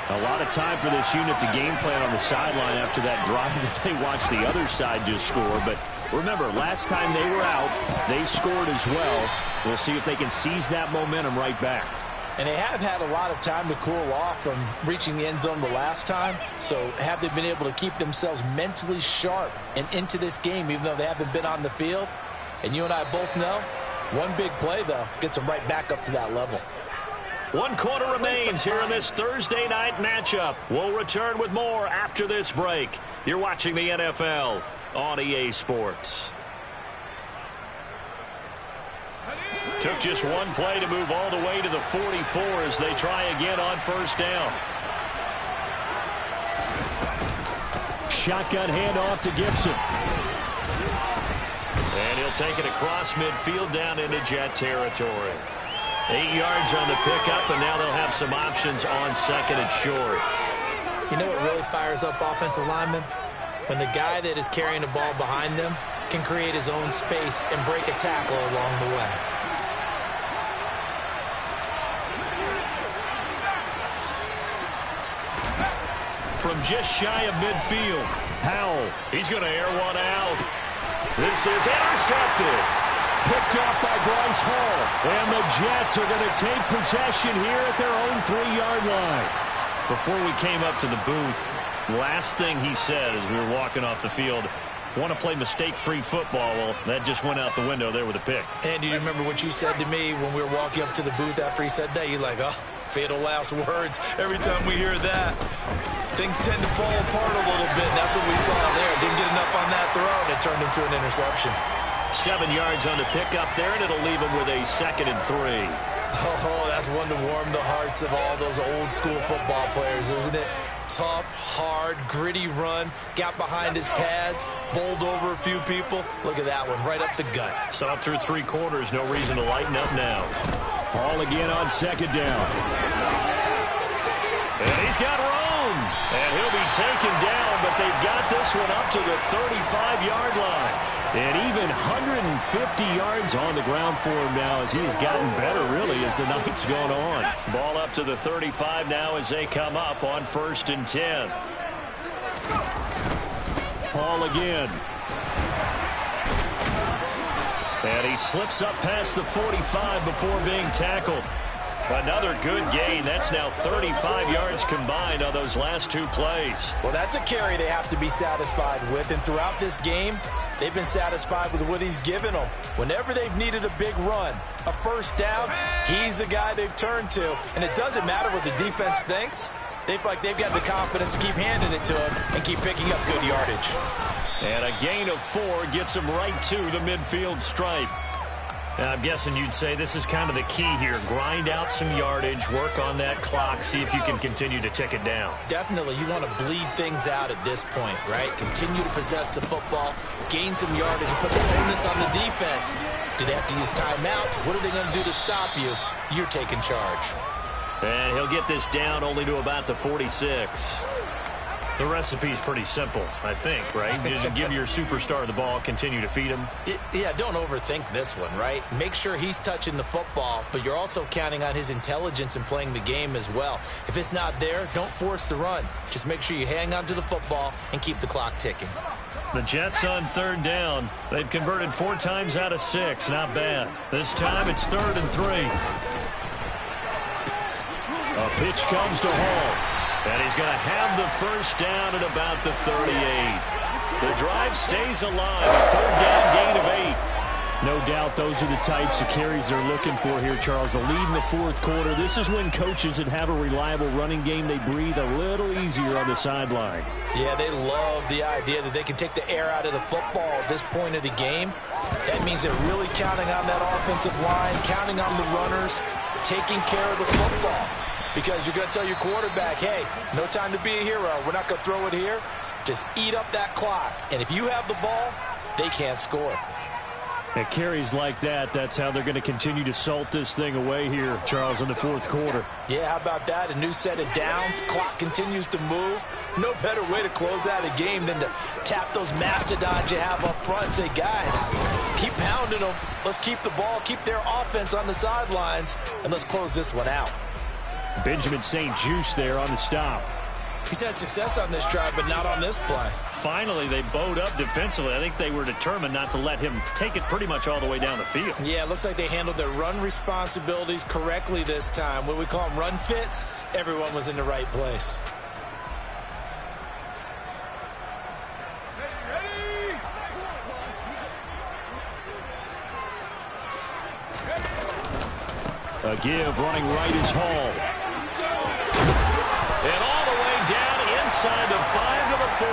A lot of time for this unit to game plan on the sideline after that drive that they watched the other side just score. But remember, last time they were out, they scored as well. We'll see if they can seize that momentum right back. And they have had a lot of time to cool off from reaching the end zone the last time. So have they been able to keep themselves mentally sharp and into this game, even though they haven't been on the field? And you and I both know, one big play, though, gets them right back up to that level. 1 quarter remains here in this Thursday night matchup. We'll return with more after this break. You're watching the NFL on EA Sports. Took just one play to move all the way to the 44 as they try again on first down. Shotgun handoff to Gibson. And he'll take it across midfield down into Jet territory. 8 yards on the pickup, and now they'll have some options on second and short. You know what really fires up offensive linemen? When the guy that is carrying the ball behind them can create his own space and break a tackle along the way. From just shy of midfield, Howell, he's going to air one out. This is intercepted. Picked off by Bryce Hall. And the Jets are going to take possession here at their own 3-yard line. Before we came up to the booth, last thing he said as we were walking off the field, want to play mistake-free football. Well, that just went out the window there with a pick. And do you remember what you said to me when we were walking up to the booth after he said that? You're like, oh, fatal last words. Every time we hear that, things tend to fall apart a little bit. And that's what we saw there. Didn't get enough on that throw, and it turned into an interception. 7 yards on the pickup there, and it'll leave them with a 2nd and 3. Oh, that's one to warm the hearts of all those old-school football players, isn't it? Tough, hard, gritty run, got behind his pads, bowled over a few people. Look at that one, right up the gut. Saw through 3 quarters, no reason to lighten up now. Ball again on 2nd down. And he's got room. And he'll be taken down, but they've got this one up to the 35-yard line. And even 150 yards on the ground for him now as he's gotten better, really, as the night's gone on. Ball up to the 35 now as they come up on 1st and 10. Ball again. And he slips up past the 45 before being tackled. Another good gain. That's now 35 yards combined on those last 2 plays. Well, that's a carry they have to be satisfied with. And throughout this game, they've been satisfied with what he's given them. Whenever they've needed a big run, a first down, he's the guy they've turned to. And it doesn't matter what the defense thinks. They feel like they've got the confidence to keep handing it to him and keep picking up good yardage. And a gain of 4 gets him right to the midfield stripe. Now, I'm guessing you'd say this is kind of the key here. Grind out some yardage, work on that clock, see if you can continue to tick it down. Definitely, you want to bleed things out at this point, right? Continue to possess the football, gain some yardage, and put the onus on the defense. Do they have to use timeouts? What are they going to do to stop you? You're taking charge. And he'll get this down only to about the 46. The recipe's pretty simple, I think, right? Just give your superstar the ball, continue to feed him. Yeah, don't overthink this one, right? Make sure he's touching the football, but you're also counting on his intelligence in playing the game as well. If it's not there, don't force the run. Just make sure you hang on to the football and keep the clock ticking. The Jets on third down. They've converted 4 times out of 6. Not bad. This time it's 3rd and 3. A pitch comes to Hall. And he's going to have the first down at about the 38. The drive stays alive. A 3rd down gain of 8. No doubt those are the types of carries they're looking for here, Charles. The lead in the 4th quarter. This is when coaches that have a reliable running game, they breathe a little easier on the sideline. Yeah, they love the idea that they can take the air out of the football at this point of the game. That means they're really counting on that offensive line, counting on the runners, taking care of the football. Because you're going to tell your quarterback, hey, no time to be a hero. We're not going to throw it here. Just eat up that clock. And if you have the ball, they can't score. At carries like that, that's how they're going to continue to salt this thing away here, Charles, in the 4th quarter. Yeah, how about that? A new set of downs. Clock continues to move. No better way to close out a game than to tap those mastodons you have up front and say, guys, keep pounding them. Let's keep the ball, keep their offense on the sidelines, and let's close this one out. Benjamin St. Juice there on the stop. He's had success on this drive, but not on this play. Finally, they bowed up defensively. I think they were determined not to let him take it pretty much all the way down the field. Yeah, it looks like they handled their run responsibilities correctly this time. What we call them run fits, everyone was in the right place. A give running right is Hall. And all the way down inside the 5 to the 4.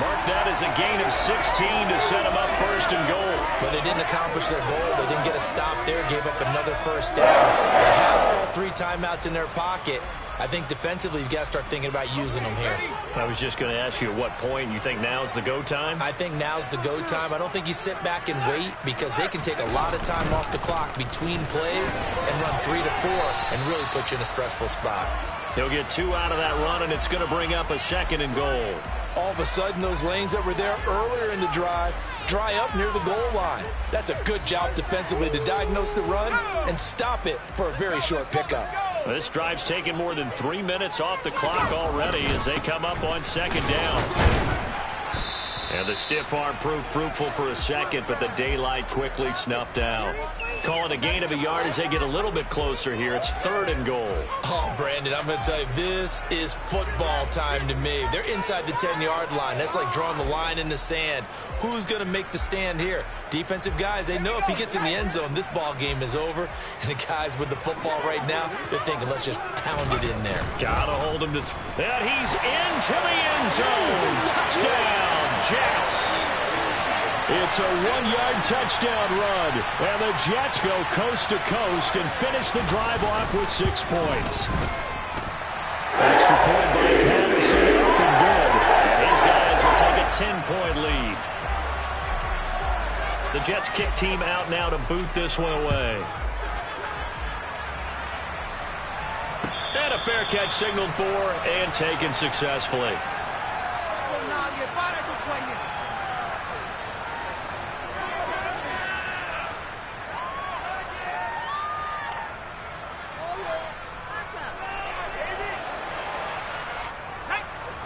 Mark that as a gain of 16 to set them up 1st and goal. But they didn't accomplish their goal. They didn't get a stop there, gave up another 1st down. They have all 3 timeouts in their pocket. I think defensively you've got to start thinking about using them here. I was just going to ask you at what point you think now's the go time? I think now's the go time. I don't think you sit back and wait because they can take a lot of time off the clock between plays and run 3 to 4 and really put you in a stressful spot. He'll get 2 out of that run, and it's going to bring up a 2nd and goal. All of a sudden, those lanes that were there earlier in the drive dry up near the goal line. That's a good job defensively to diagnose the run and stop it for a very short pickup. This drive's taken more than 3 minutes off the clock already as they come up on 2nd down. And the stiff arm proved fruitful for a second, but the daylight quickly snuffed out. Call it a gain of a yard as they get a little bit closer here. It's 3rd and goal. Oh, Brandon, I'm going to tell you, this is football time to me. They're inside the 10-yard line. That's like drawing the line in the sand. Who's going to make the stand here? Defensive guys, they know if he gets in the end zone, this ball game is over. And the guys with the football right now, they're thinking, let's just pound it in there. Gotta hold him to and he's into the end zone. Touchdown, Jets. It's a 1-yard touchdown run, and the Jets go coast to coast and finish the drive off with 6 points. Extra point by Patterson, up and good. And these guys will take a 10-point lead. The Jets kick team out now to boot this one away. And a fair catch signaled for and taken successfully.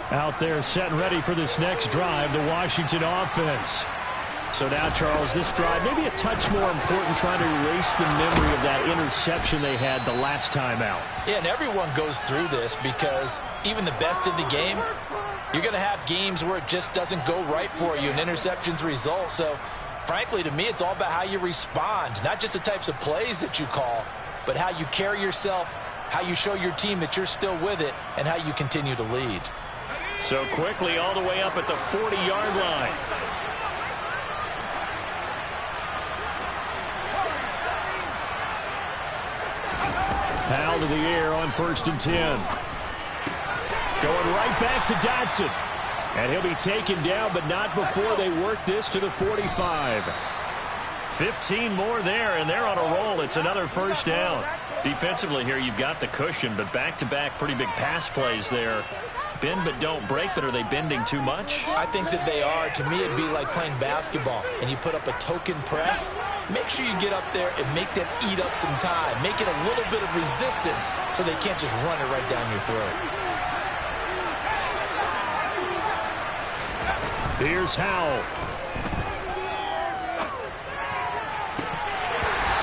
Out there set and ready for this next drive, the Washington offense. So now, Charles, this drive maybe a touch more important, trying to erase the memory of that interception they had the last time out. Yeah, and everyone goes through this because even the best in the game, you're going to have games where it just doesn't go right for you and interceptions result. So, frankly, to me, it's all about how you respond, not just the types of plays that you call, but how you carry yourself, how you show your team that you're still with it, and how you continue to lead. So quickly all the way up at the 40-yard line. Powell to the air on 1st and 10. Going right back to Dotson. And he'll be taken down, but not before they work this to the 45. 15 more there, and they're on a roll. It's another first down. Defensively here, you've got the cushion, but back-to-back pretty big pass plays there. Bend but don't break, but are they bending too much? I think that they are. To me, it'd be like playing basketball, and you put up a token press. Make sure you get up there and make them eat up some time. Make it a little bit of resistance so they can't just run it right down your throat. Here's Howell.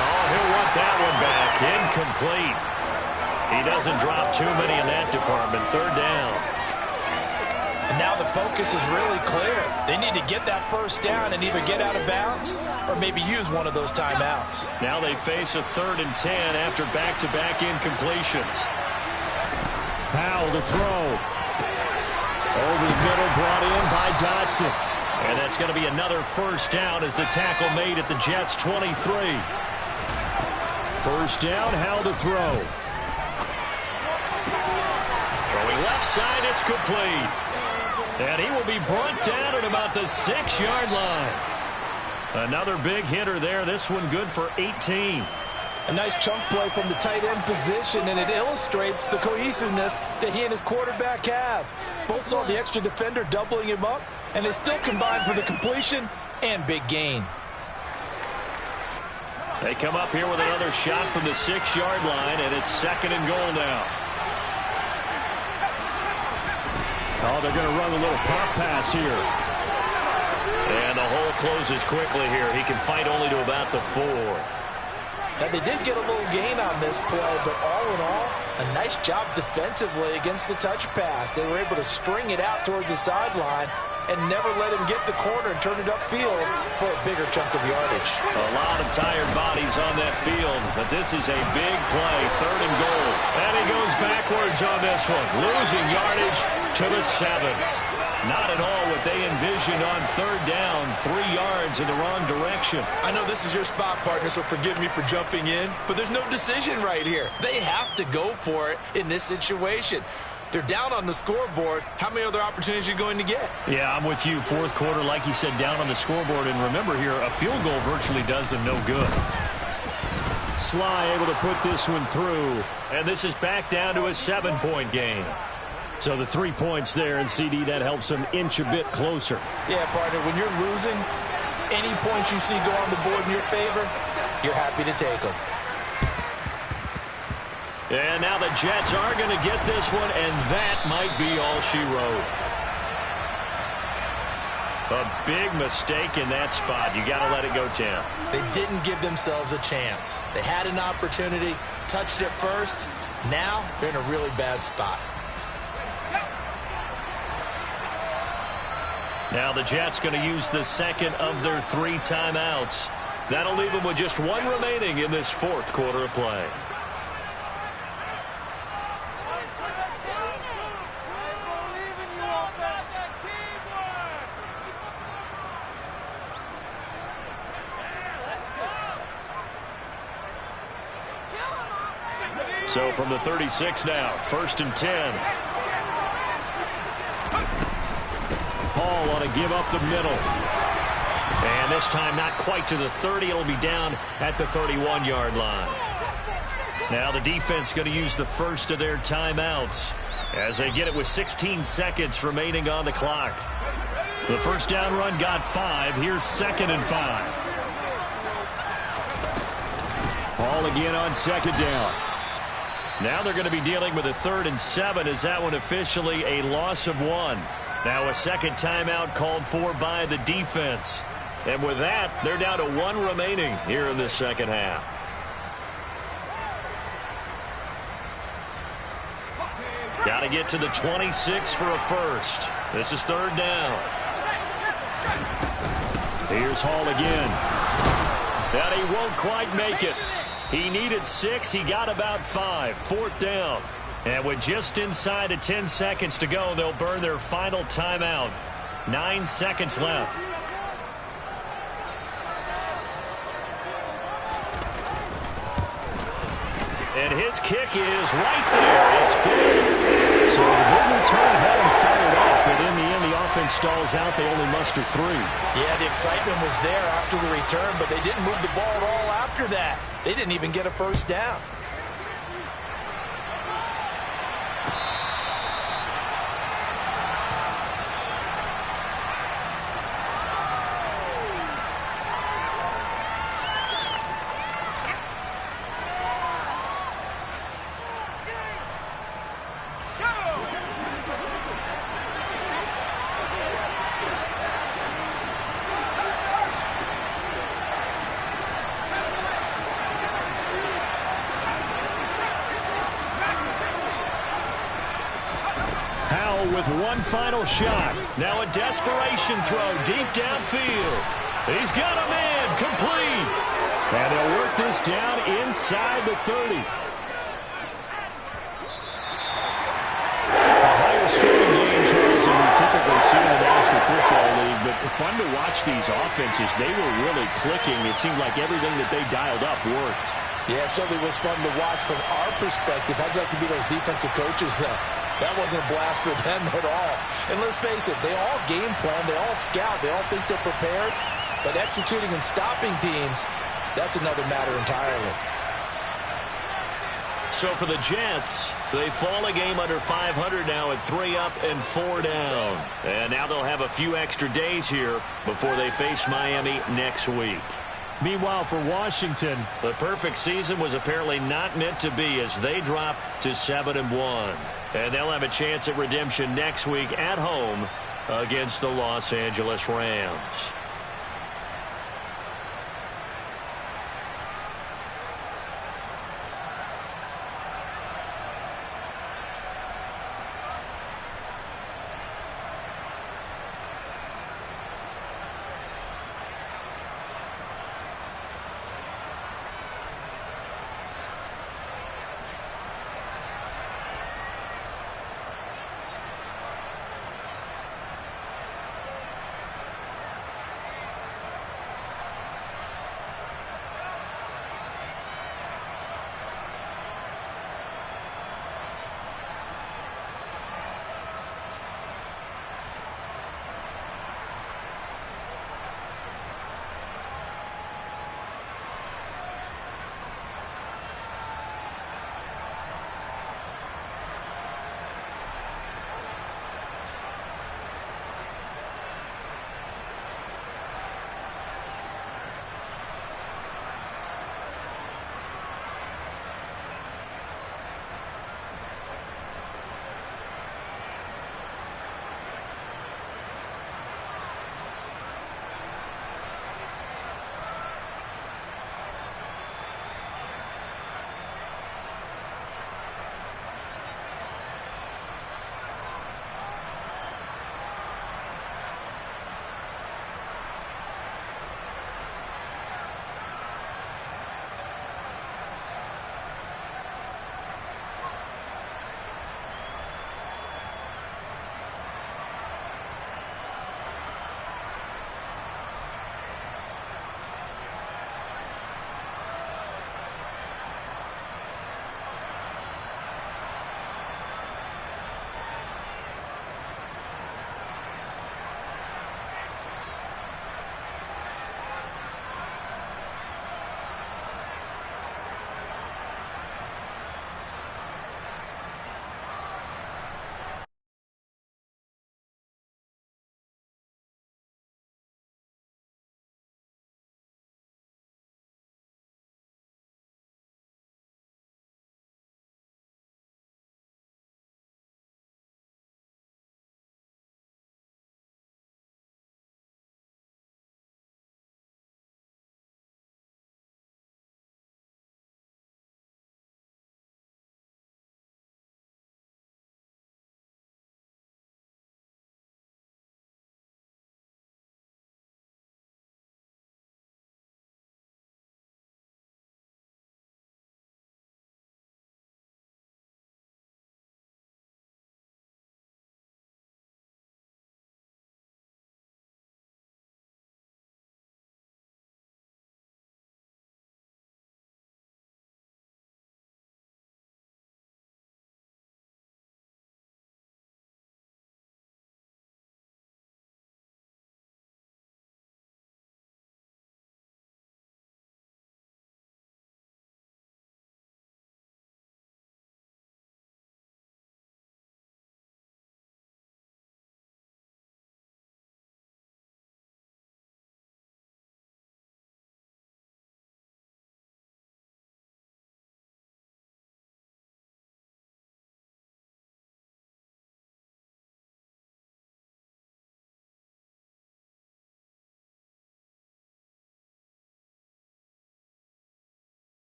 Oh, he'll want that one back. Incomplete. He doesn't drop too many in that department. 3rd down. And now the focus is really clear. They need to get that first down and either get out of bounds or maybe use one of those timeouts. Now they face a 3rd and 10 after back-to-back incompletions. Powell to throw. Over the middle, brought in by Dotson. And that's going to be another first down as the tackle made at the Jets' 23. First down, Howell to throw. Throwing left side, it's complete. And he will be brought down at about the 6-yard line. Another big hitter there. This one good for 18. A nice chunk play from the tight end position, and it illustrates the cohesiveness that he and his quarterback have. Both saw the extra defender doubling him up, and they still combined for the completion and big gain. They come up here with another shot from the 6-yard line, and it's 2nd and goal now. Oh, they're going to run a little pop pass here. And the hole closes quickly here. He can fight only to about the 4. Now, they did get a little gain on this play, but all in all, a nice job defensively against the touch pass. They were able to string it out towards the sideline and never let him get the corner and turn it upfield for a bigger chunk of yardage. A lot of tired bodies on that field, but this is a big play, 3rd and goal. And he goes backwards on this one, losing yardage to the 7. Not at all what they envisioned on 3rd down, 3 yards in the wrong direction. I know this is your spot, partner, so forgive me for jumping in, but there's no decision right here. They have to go for it in this situation. They're down on the scoreboard. How many other opportunities are you going to get? Yeah, I'm with you. 4th quarter, like you said, down on the scoreboard. And remember here, a field goal virtually does them no good. Sly able to put this one through. And this is back down to a 7-point game. So the 3 points there, and CD, that helps them inch a bit closer. Yeah, partner, when you're losing, any points you see go on the board in your favor, you're happy to take them. And now the Jets are going to get this one, and that might be all she wrote. A big mistake in that spot. You got to let it go, Tim. They didn't give themselves a chance. They had an opportunity, touched it first. Now they're in a really bad spot. Now the Jets going to use the 2nd of their 3 timeouts. That'll leave them with just 1 remaining in this 4th quarter of play. So from the 36 now, 1st and 10. Hall on a give up the middle. And this time not quite to the 30. It'll be down at the 31-yard line. Now the defense going to use the first of their timeouts as they get it with 16 seconds remaining on the clock. The first down run got 5. Here's 2nd and 5. Hall again on 2nd down. Now they're going to be dealing with a 3rd and 7 as that one officially a loss of 1. Now a 2nd timeout called for by the defense. And with that, they're down to 1 remaining here in the 2nd half. Got to get to the 26 for a first. This is 3rd down. Here's Hall again. And he won't quite make it. He needed 6. He got about 5. 4th down. And with just inside of 10 seconds to go, they'll burn their final timeout. 9 seconds left. And his kick is right there. It's good. So the big return had him fired up, but in the end, the offense stalls out. They only muster 3. Yeah, the excitement was there after the return, but they didn't move the ball at all after that. They didn't even get a first down. With one final shot. Now a desperation throw deep downfield. He's got a man complete. And they'll work this down inside the 30. A higher scoring game, Charles, than we typically see in the National Football League, but fun to watch these offenses. They were really clicking. It seemed like everything that they dialed up worked. Yeah, it certainly was fun to watch from our perspective. I'd like to be those defensive coaches, though. That wasn't a blast for them at all. And let's face it, they all game plan, they all scout, they all think they're prepared. But executing and stopping teams, that's another matter entirely. So for the Jets, they fall a game under 500 now at 3 up and 4 down. And now they'll have a few extra days here before they face Miami next week. Meanwhile, for Washington, the perfect season was apparently not meant to be as they drop to 7-1. And they'll have a chance at redemption next week at home against the Los Angeles Rams.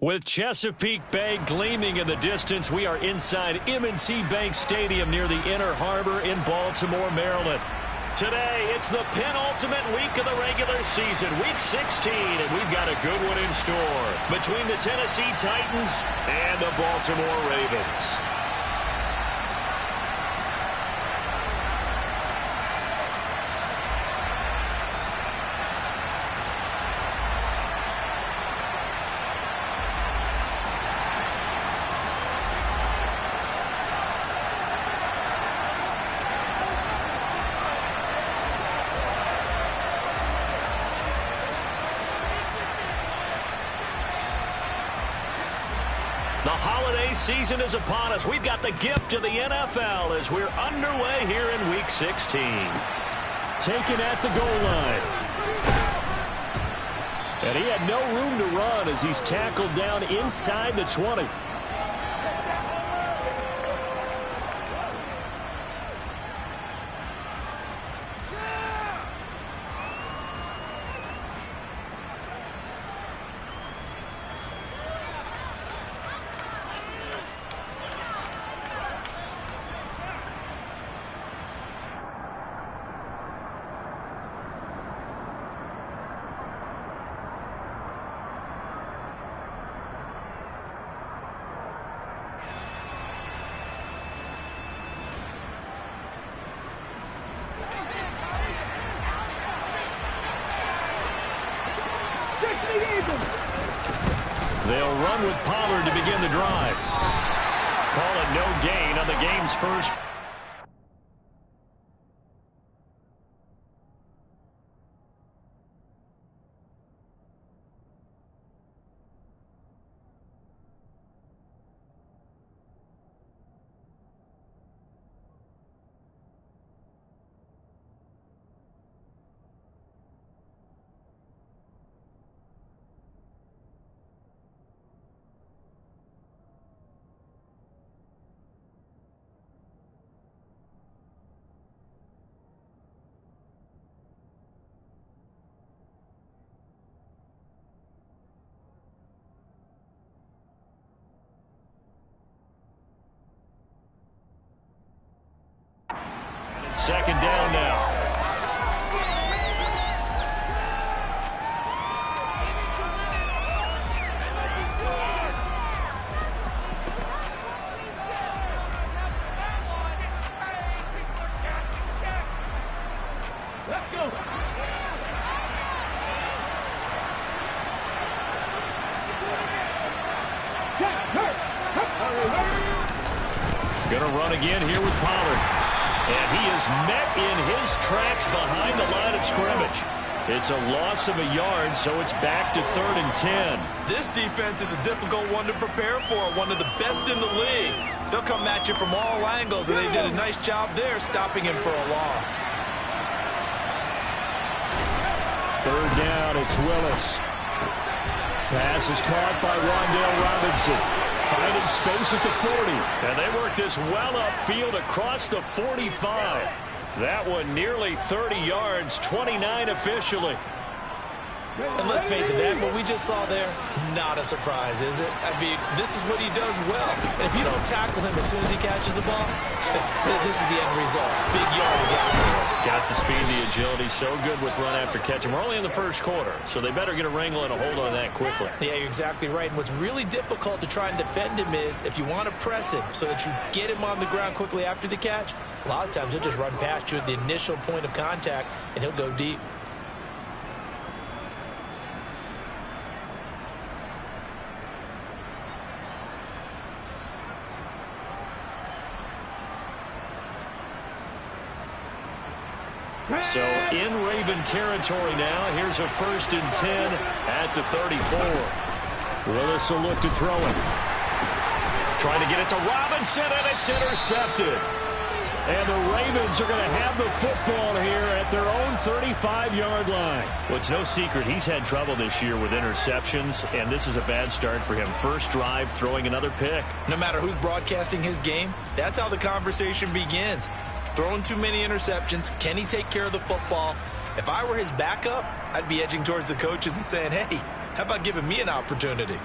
With Chesapeake Bay gleaming in the distance, we are inside M&T Bank Stadium near the Inner Harbor in Baltimore, Maryland. Today, it's the penultimate week of the regular season, Week 16, and we've got a good one in store between the Tennessee Titans and the Baltimore Ravens. The holiday season is upon us. We've got the gift of the NFL as we're underway here in Week 16. Taken at the goal line. And he had no room to run as he's tackled down inside the 20. They'll run with Pollard to begin the drive. Call it no gain on the game's first. Second down now. Let's go. Gonna run again here with Pollard. And he is met in his tracks behind the line of scrimmage. It's a loss of a yard, so it's back to 3rd and 10. This defense is a difficult one to prepare for, one of the best in the league. They'll come at you from all angles, and they did a nice job there stopping him for a loss. 3rd down, it's Willis. Pass is caught by Rondale Robinson. Finding space at the 40. And they work this well upfield across the 45. That one nearly 30 yards, 29 officially. And let's face it, that what we just saw there, not a surprise, is it? I mean, this is what he does well. And if you don't tackle him as soon as he catches the ball, this is the end result. Big yardage afterwards. Got the speed, the agility, so good with run after catch. And we're only in the first quarter, so they better get a wrangle and a hold on that quickly. Yeah, you're exactly right. And what's really difficult to try and defend him is if you want to press him so that you get him on the ground quickly after the catch, a lot of times he'll just run past you at the initial point of contact, and he'll go deep. So in Raven territory now. Here's a 1st and 10 at the 34. Willis will look to throw it. Trying to get it to Robinson, and it's intercepted. And the Ravens are going to have the football here at their own 35-yard line. Well, it's no secret he's had trouble this year with interceptions, and this is a bad start for him. First drive, throwing another pick. No matter who's broadcasting his game, that's how the conversation begins. Throwing too many interceptions. Can he take care of the football? If I were his backup, I'd be edging towards the coaches and saying, hey, how about giving me an opportunity?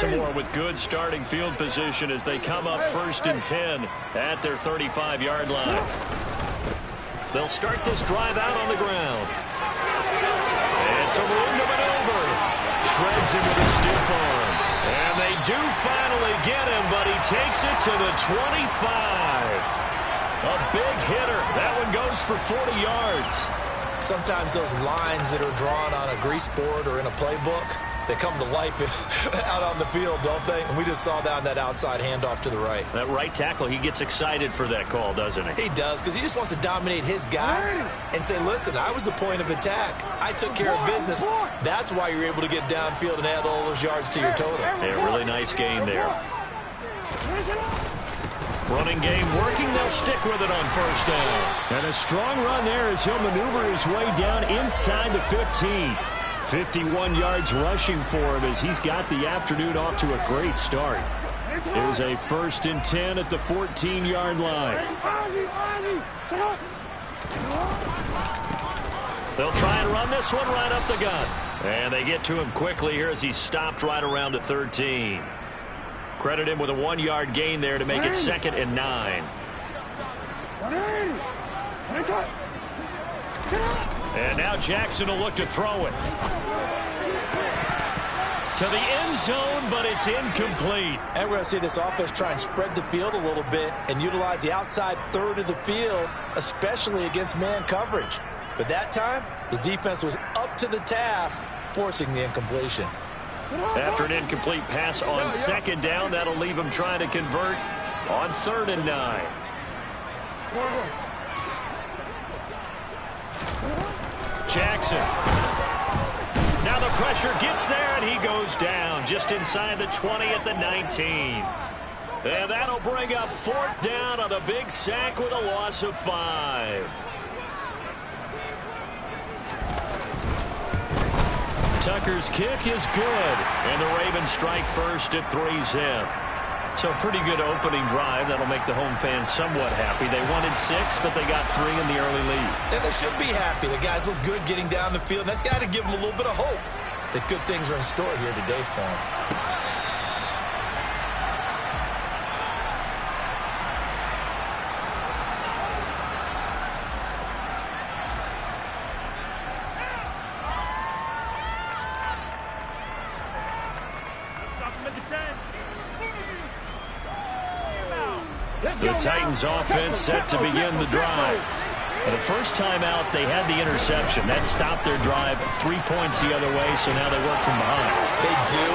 Baltimore with good starting field position as they come up 1st and 10 at their 35-yard line. They'll start this drive out on the ground. And some room to maneuver. Shreds him with a stiff arm. And they do finally get him, but he takes it to the 25. A big hitter. That one goes for 40 yards. Sometimes those lines that are drawn on a grease board or in a playbook, they come to life out on the field, don't they? And we just saw that on that outside handoff to the right. That right tackle, he gets excited for that call, doesn't he? He does, because he just wants to dominate his guy and say, listen, I was the point of attack. I took care of business. That's why you're able to get downfield and add all those yards to your total. Yeah, really nice gain there. Running game working. They'll stick with it on 1st down. And a strong run there as he'll maneuver his way down inside the 15. 51 yards rushing for him as he's got the afternoon off to a great start. Here's a 1st and 10 at the 14-yard line. They'll try and run this one right up the gut. And they get to him quickly here as he's stopped right around the 13. Credit him with a 1-yard gain there to make it 2nd and 9. And now Jackson will look to throw it. To the end zone, but it's incomplete. And we're going to see this offense try and spread the field a little bit and utilize the outside third of the field, especially against man coverage. But that time, the defense was up to the task, forcing the incompletion. After an incomplete pass on 2nd down, that'll leave him trying to convert on 3rd and 9. Jackson. Now the pressure gets there, and he goes down just inside the 20 at the 19. And that'll bring up 4th down on a big sack with a loss of 5. Tucker's kick is good, and the Ravens strike first at 3-zip. So a pretty good opening drive. That'll make the home fans somewhat happy. They wanted 6, but they got 3 in the early lead. And they should be happy. The guys look good getting down the field, and that's got to give them a little bit of hope that good things are in store here today for them. The Titans offense set to begin the drive. For the first time out, they had the interception. That stopped their drive 3 points the other way, so now they work from behind. They do,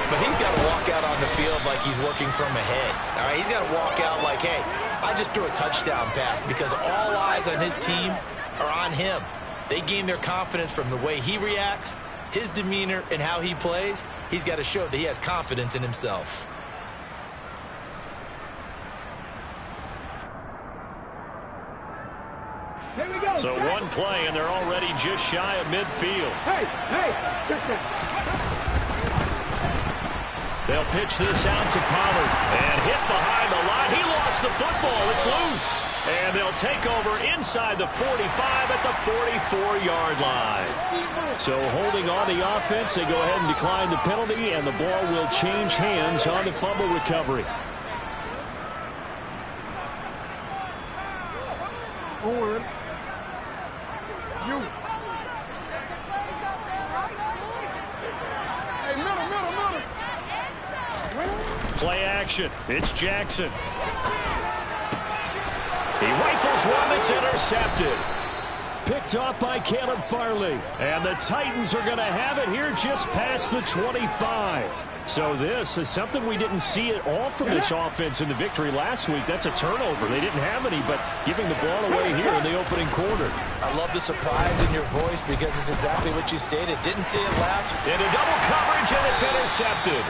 but he's got to walk out on the field like he's working from ahead. All right, he's got to walk out like, hey, I just threw a touchdown pass, because all eyes on his team are on him. They gain their confidence from the way he reacts, his demeanor, and how he plays. He's got to show that he has confidence in himself. So one play, and they're already just shy of midfield. They'll pitch this out to Pollard. And hit behind the line. He lost the football. It's loose. And they'll take over inside the 45 at the 44-yard line. So holding on the offense, they go ahead and decline the penalty, and the ball will change hands on the fumble recovery. Play action. It's Jackson. He rifles one that's intercepted. Picked off by Caleb Farley. And the Titans are going to have it here just past the 25. So this is something we didn't see at all from this offense in the victory last week. That's a turnover. They didn't have any, but giving the ball away here in the opening quarter. I love the surprise in your voice, because it's exactly what you stated. Didn't see it last. Into double coverage, and it's intercepted.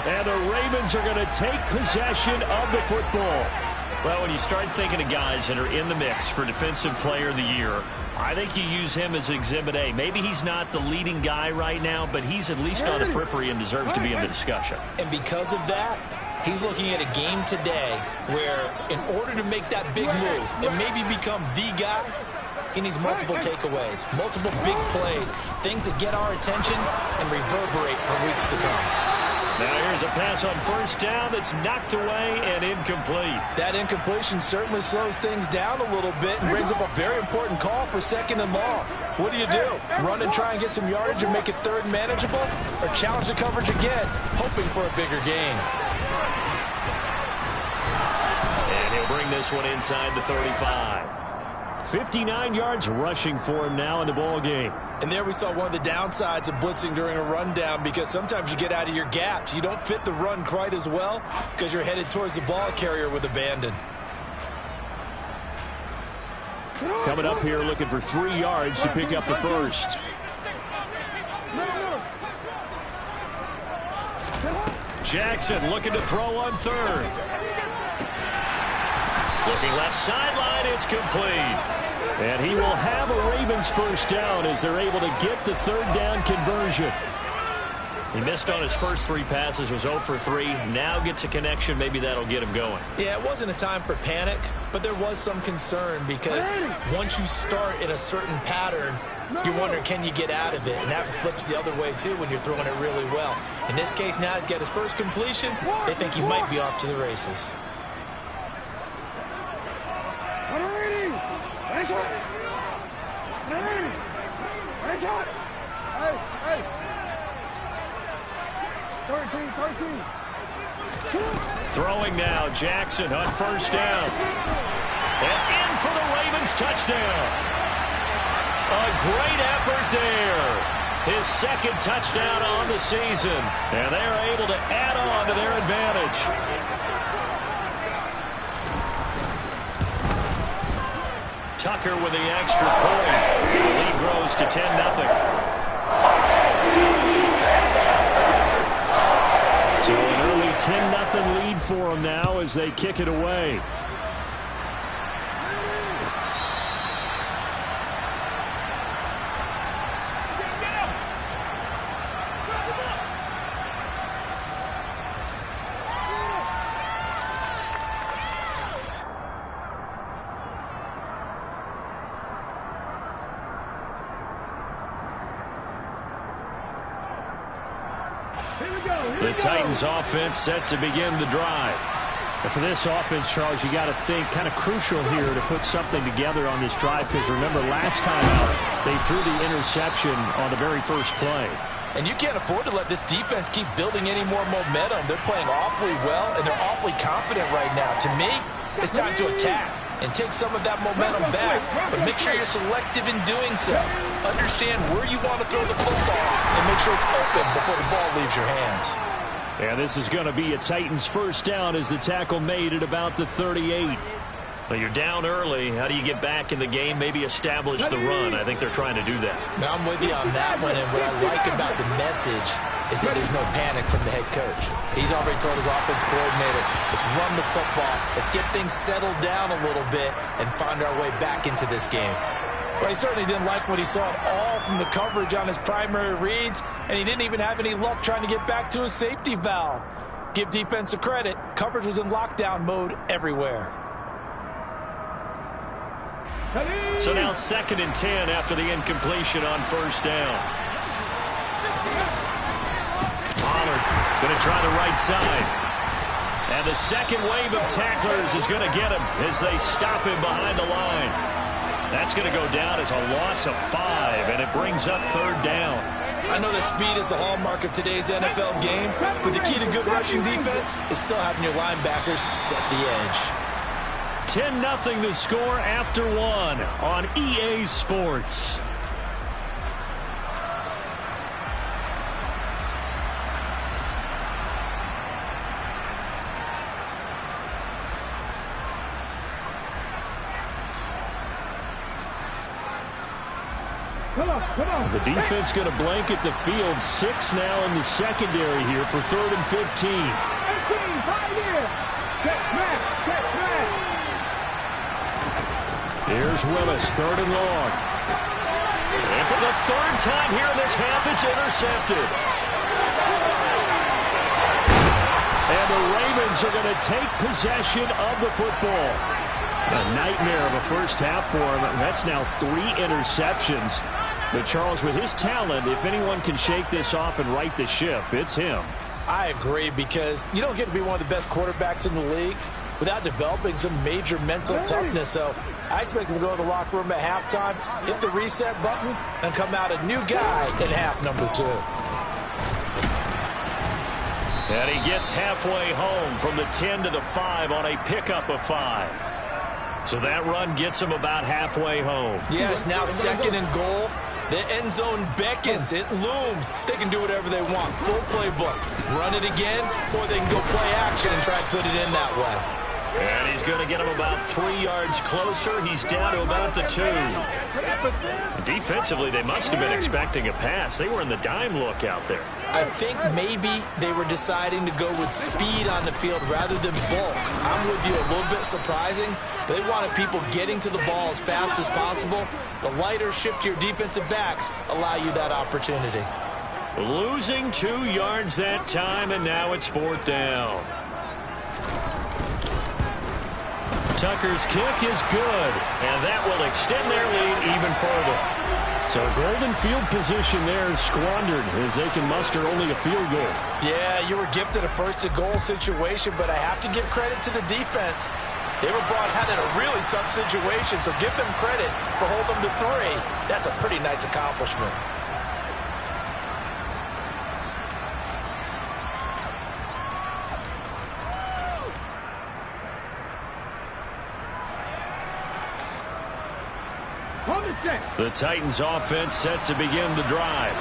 And the Ravens are going to take possession of the football. Well, when you start thinking of guys that are in the mix for Defensive Player of the Year, I think you use him as Exhibit A. Maybe he's not the leading guy right now, but he's at least on the periphery and deserves to be in the discussion. And because of that, he's looking at a game today where, in order to make that big move and maybe become the guy, he needs multiple takeaways, multiple big plays, things that get our attention and reverberate for weeks to come. Now here's a pass on first down that's knocked away and incomplete. That incompletion certainly slows things down a little bit and brings up a very important call for 2nd and long. What do? Run and try and get some yardage and make it 3rd manageable? Or challenge the coverage again, hoping for a bigger gain? And he'll bring this one inside the 35. 59 yards rushing for him now in the ball game. And there we saw one of the downsides of blitzing during a rundown, because sometimes you get out of your gaps. You don't fit the run quite as well because you're headed towards the ball carrier with abandon. Coming up here looking for 3 yards to pick up the first. Jackson looking to throw on 3rd. Looking left sideline, it's complete. And he will have a Ravens first down as they're able to get the 3rd down conversion. He missed on his first 3 passes, was 0 for 3. Now gets a connection. Maybe that'll get him going. Yeah, it wasn't a time for panic, but there was some concern because once you start in a certain pattern, you're wondering, can you get out of it? And that flips the other way, too, when you're throwing it really well. In this case, now he's got his first completion. They think he might be off to the races. Throwing now, Jackson on first down. And in for the Ravens touchdown. A great effort there. His 2nd touchdown on the season. And they're able to add on to their advantage. Tucker with the extra point. The lead grows to 10-0. So an early 10-0 lead for them now as they kick it away. The Titans offense set to begin the drive. And for this offense, Charles, you got to think kind of crucial here to put something together on this drive, because remember last time out they threw the interception on the very first play. And you can't afford to let this defense keep building any more momentum. They're playing awfully well, and they're awfully confident right now. To me, it's time to attack and take some of that momentum back, but make sure you're selective in doing so. Understand where you want to throw the football and make sure it's open before the ball leaves your hands. And this is going to be a Titans first down as the tackle made at about the 38. Well, you're down early. How do you get back in the game? Maybe establish the run. I think they're trying to do that. Now, I'm with you on that one, and what I like about the message is that there's no panic from the head coach. He's already told his offensive coordinator, let's run the football, let's get things settled down a little bit and find our way back into this game. Well, he certainly didn't like what he saw at all from the coverage on his primary reads, and he didn't even have any luck trying to get back to his safety valve. Give defense a credit. Coverage was in lockdown mode everywhere. So now 2nd and 10 after the incompletion on first down. Pollard going to try the right side. And the second wave of tacklers is going to get him as they stop him behind the line. That's going to go down as a loss of 5, and it brings up 3rd down. I know that speed is the hallmark of today's NFL game, but the key to good rushing defense is still having your linebackers set the edge. 10-0 to score after 1 on EA Sports. The defense going to blanket the field. 6 now in the secondary here for 3rd and 15. Here's Willis, 3rd and long. And for the 3rd time here in this half, it's intercepted. And the Ravens are going to take possession of the football. A nightmare of a first half for him. That's now 3 interceptions. But Charles, with his talent, if anyone can shake this off and right the ship, it's him. I agree, because you don't get to be one of the best quarterbacks in the league without developing some major mental toughness. So I expect him to go to the locker room at halftime, hit the reset button, and come out a new guy in half number 2. And he gets halfway home from the 10 to the 5 on a pickup of 5. So that run gets him about halfway home. Yes, now 2nd and goal. The end zone beckons. It looms. They can do whatever they want. Full playbook. Run it again, or they can go play action and try and put it in that way. And he's going to get him about 3 yards closer. He's down to about the 2. Defensively, they must have been expecting a pass. They were in the dime look out there. I think maybe they were deciding to go with speed on the field rather than bulk. I'm with you, a little bit surprising. They wanted people getting to the ball as fast as possible. The lighter, shiftier defensive backs allow you that opportunity. Losing 2 yards that time, and now it's 4th down. Tucker's kick is good, and that will extend their lead even further. So golden field position there squandered as they can muster only a field goal. Yeah, you were gifted a first-to-goal situation, but I have to give credit to the defense. They were brought out in a really tough situation, so give them credit for holding them to 3. That's a pretty nice accomplishment. The Titans offense set to begin the drive.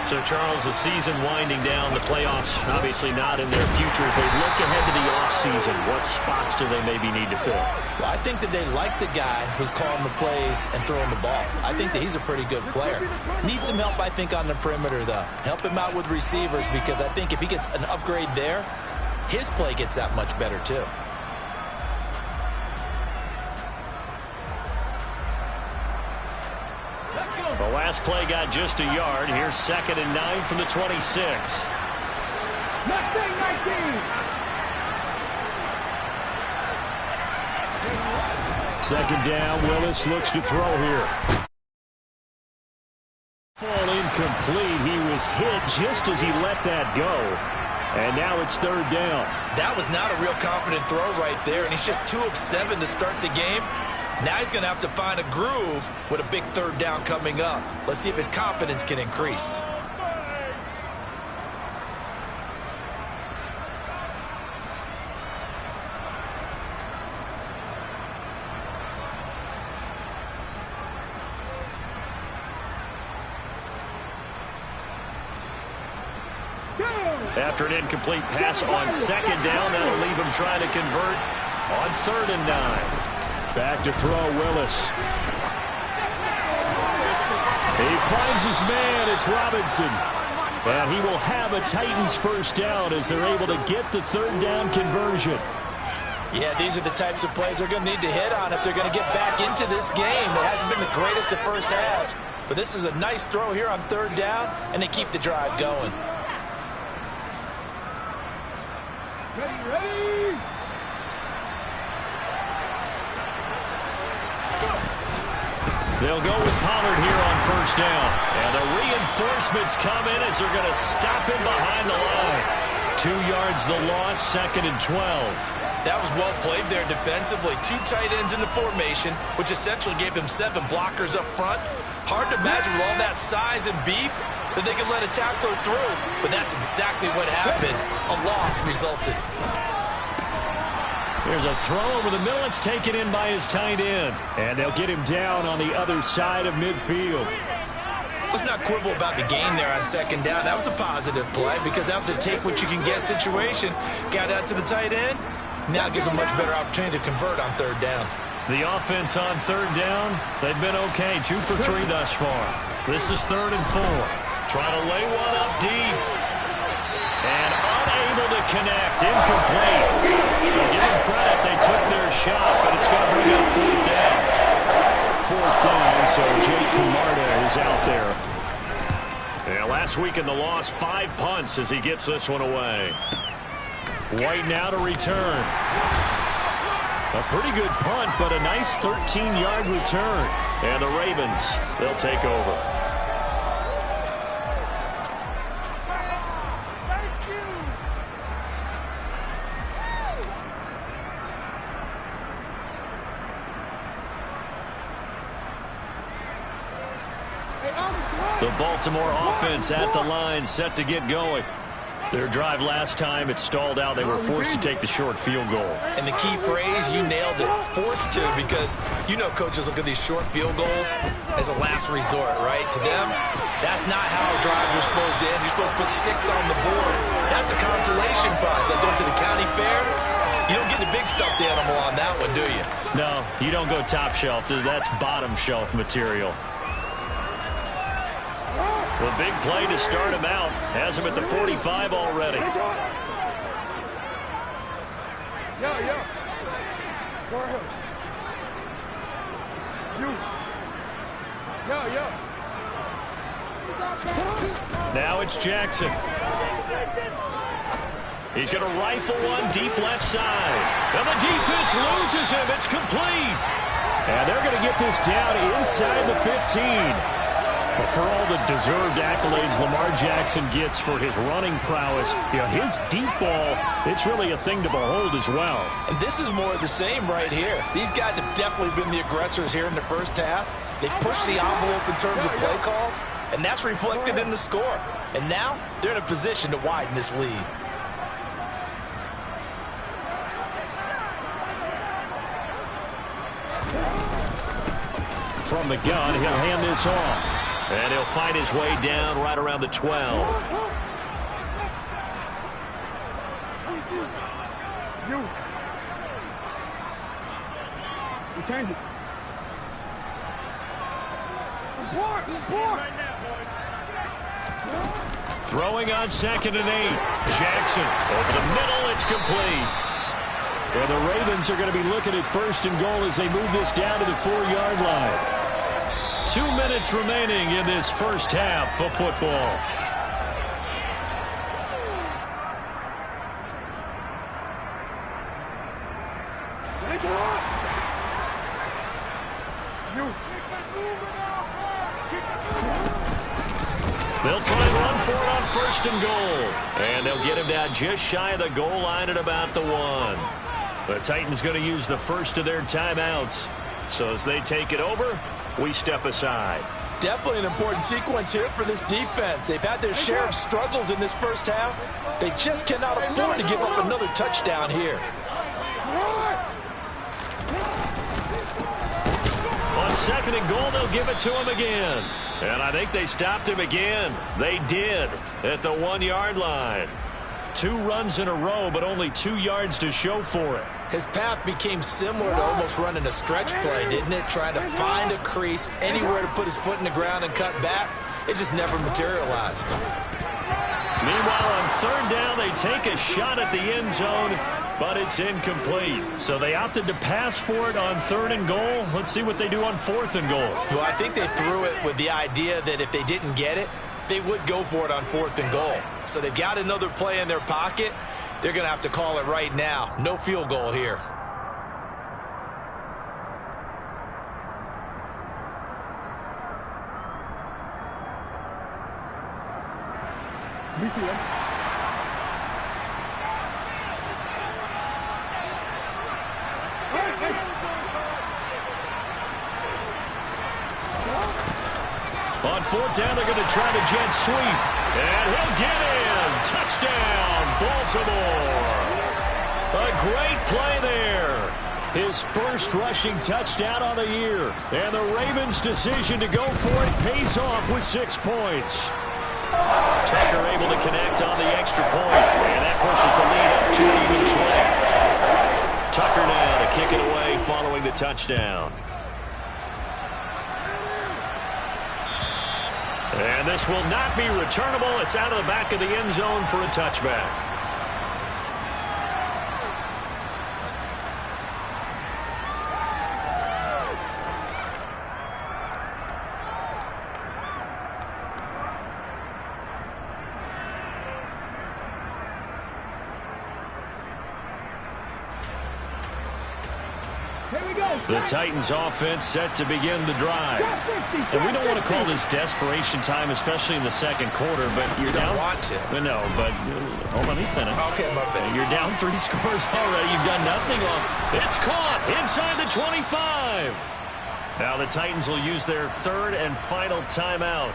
So, Charles, the season winding down, the playoffs obviously not in their future. As they look ahead to the offseason, what spots do they maybe need to fill? Well, I think that they like the guy who's calling the plays and throwing the ball. I think that he's a pretty good player. Needs some help, I think, on the perimeter, though. Help him out with receivers, because I think if he gets an upgrade there, his play gets that much better, too. The last play got just a yard. Here's 2nd and 9 from the 26. 2nd down. Willis looks to throw here. Fall incomplete. He was hit just as he let that go. And now it's 3rd down. That was not a real confident throw right there, and he's just 2 of 7 to start the game. Now he's going to have to find a groove with a big 3rd down coming up. Let's see if his confidence can increase. After an incomplete pass on 2nd down, that'll leave him trying to convert on 3rd and 9. Back to throw, Willis. He finds his man. It's Robinson. And he will have a Titans 1st down as they're able to get the 3rd down conversion. Yeah, these are the types of plays they're going to need to hit on if they're going to get back into this game. It hasn't been the greatest of first halves, but this is a nice throw here on 3rd down, and they keep the drive going. Ready. They'll go with Pollard here on 1st down. And the reinforcements come in as they're going to stop him behind the line. 2 yards the loss, 2nd and 12. That was well played there defensively. 2 tight ends in the formation, which essentially gave him 7 blockers up front. Hard to imagine with all that size and beef that they could let a tackler through. But that's exactly what happened. A loss resulted. There's a throw over the middle. It's taken in by his tight end. And they'll get him down on the other side of midfield. Let's not quibble about the gain there on 2nd down. That was a positive play because that was a take-what-you-can-get situation. Got out to the tight end. Now it gives them a much better opportunity to convert on 3rd down. The offense on 3rd down, they've been okay. 2 for 3 thus far. This is 3rd and 4. Trying to lay one up deep. And unable to connect. Incomplete. Give them credit. They took their shot, but it's going to bring up 4th down. 4th down, so Jake Camarda is out there. And last week in the loss, 5 punts as he gets this one away. White now to return. A pretty good punt, but a nice 13-yard return. And the Ravens, they'll take over. The Baltimore offense at the line, set to get going. Their drive last time, it stalled out. They were forced to take the short field goal. And the key phrase, you nailed it, forced to, because you know coaches look at these short field goals as a last resort, right? To them, that's not how drives are supposed to end. You're supposed to put 6 on the board. That's a consolation prize. Like going to the county fair, you don't get the big stuffed animal on that one, do you? No, you don't go top shelf. That's bottom shelf material. The big play to start him out. Has him at the 45 already. Yeah. Go ahead. Now it's Jackson. He's going to rifle one deep left side. And the defense loses him. It's complete. And they're going to get this down inside the 15. But for all the deserved accolades Lamar Jackson gets for his running prowess, you know, his deep ball, it's really a thing to behold as well. And this is more of the same right here. These guys have definitely been the aggressors here in the first half. They pushed the envelope in terms of play calls, and that's reflected in the score. And now they're in a position to widen this lead. From the gun, he'll hand this off. And he'll find his way down right around the 12. You change it. Throwing on 2nd and 8. Jackson over the middle. It's complete. Well, the Ravens are going to be looking at 1st and goal as they move this down to the 4-yard line. 2 minutes remaining in this first half of football. They'll try and run for it on 1st and goal. And they'll get him down just shy of the goal line at about the 1. The Titans going to use the first of their timeouts. So as they take it over, we step aside. Definitely an important sequence here for this defense. They've had their share of struggles in this first half. They just cannot afford to give up another touchdown here. On 2nd and goal, they'll give it to him again. And I think they stopped him again. They did at the 1-yard line. 2 runs in a row, but only 2 yards to show for it. His path became similar to almost running a stretch play, didn't it? Trying to find a crease, anywhere to put his foot in the ground and cut back. It just never materialized. Meanwhile, on 3rd down, they take a shot at the end zone, but it's incomplete. So they opted to pass for it on 3rd and goal. Let's see what they do on 4th and goal. Well, I think they threw it with the idea that if they didn't get it, they would go for it on 4th and goal. So they've got another play in their pocket. They're going to have to call it right now. No field goal here. You see him. On 4th down, they're going to try the jet sweep. And he'll get in. Touchdown, Baltimore. A great play there. His first rushing touchdown on the year. And the Ravens' decision to go for it pays off with 6 points. Tucker able to connect on the extra point. And that pushes the lead up to an even 20. Tucker now to kick it away following the touchdown. And this will not be returnable. It's out of the back of the end zone for a touchback. The Titans offense set to begin the drive. And we don't want to call this desperation time, especially in the second quarter, but you're down. Don't want to. No, but let me finish. Okay, my bad. You're down 3 scores already. You've done nothing wrong. It's caught inside the 25. Now the Titans will use their third and final timeout,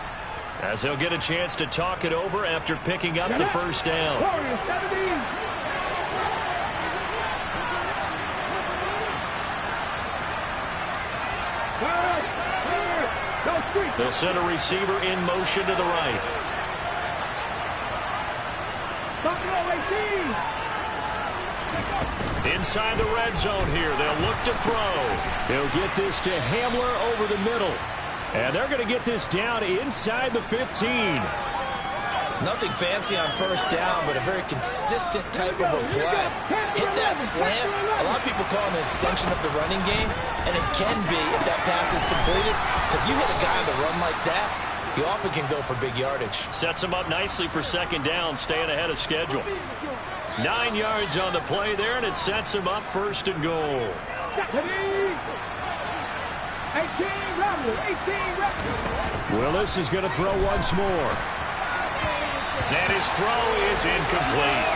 as they'll get a chance to talk it over after picking up the first down. They'll send a receiver in motion to the right. Inside the red zone here, they'll look to throw. They'll get this to Hamler over the middle. And they're going to get this down inside the 15. Nothing fancy on first down, but a very consistent type of a play. Hit that slant. A lot of people call it an extension of the running game, and it can be if that pass is completed, because you hit a guy on the run like that, he often can go for big yardage. Sets him up nicely for second down, staying ahead of schedule. 9 yards on the play there, and it sets him up first and goal. 18 Willis is going to throw once more. And his throw is incomplete.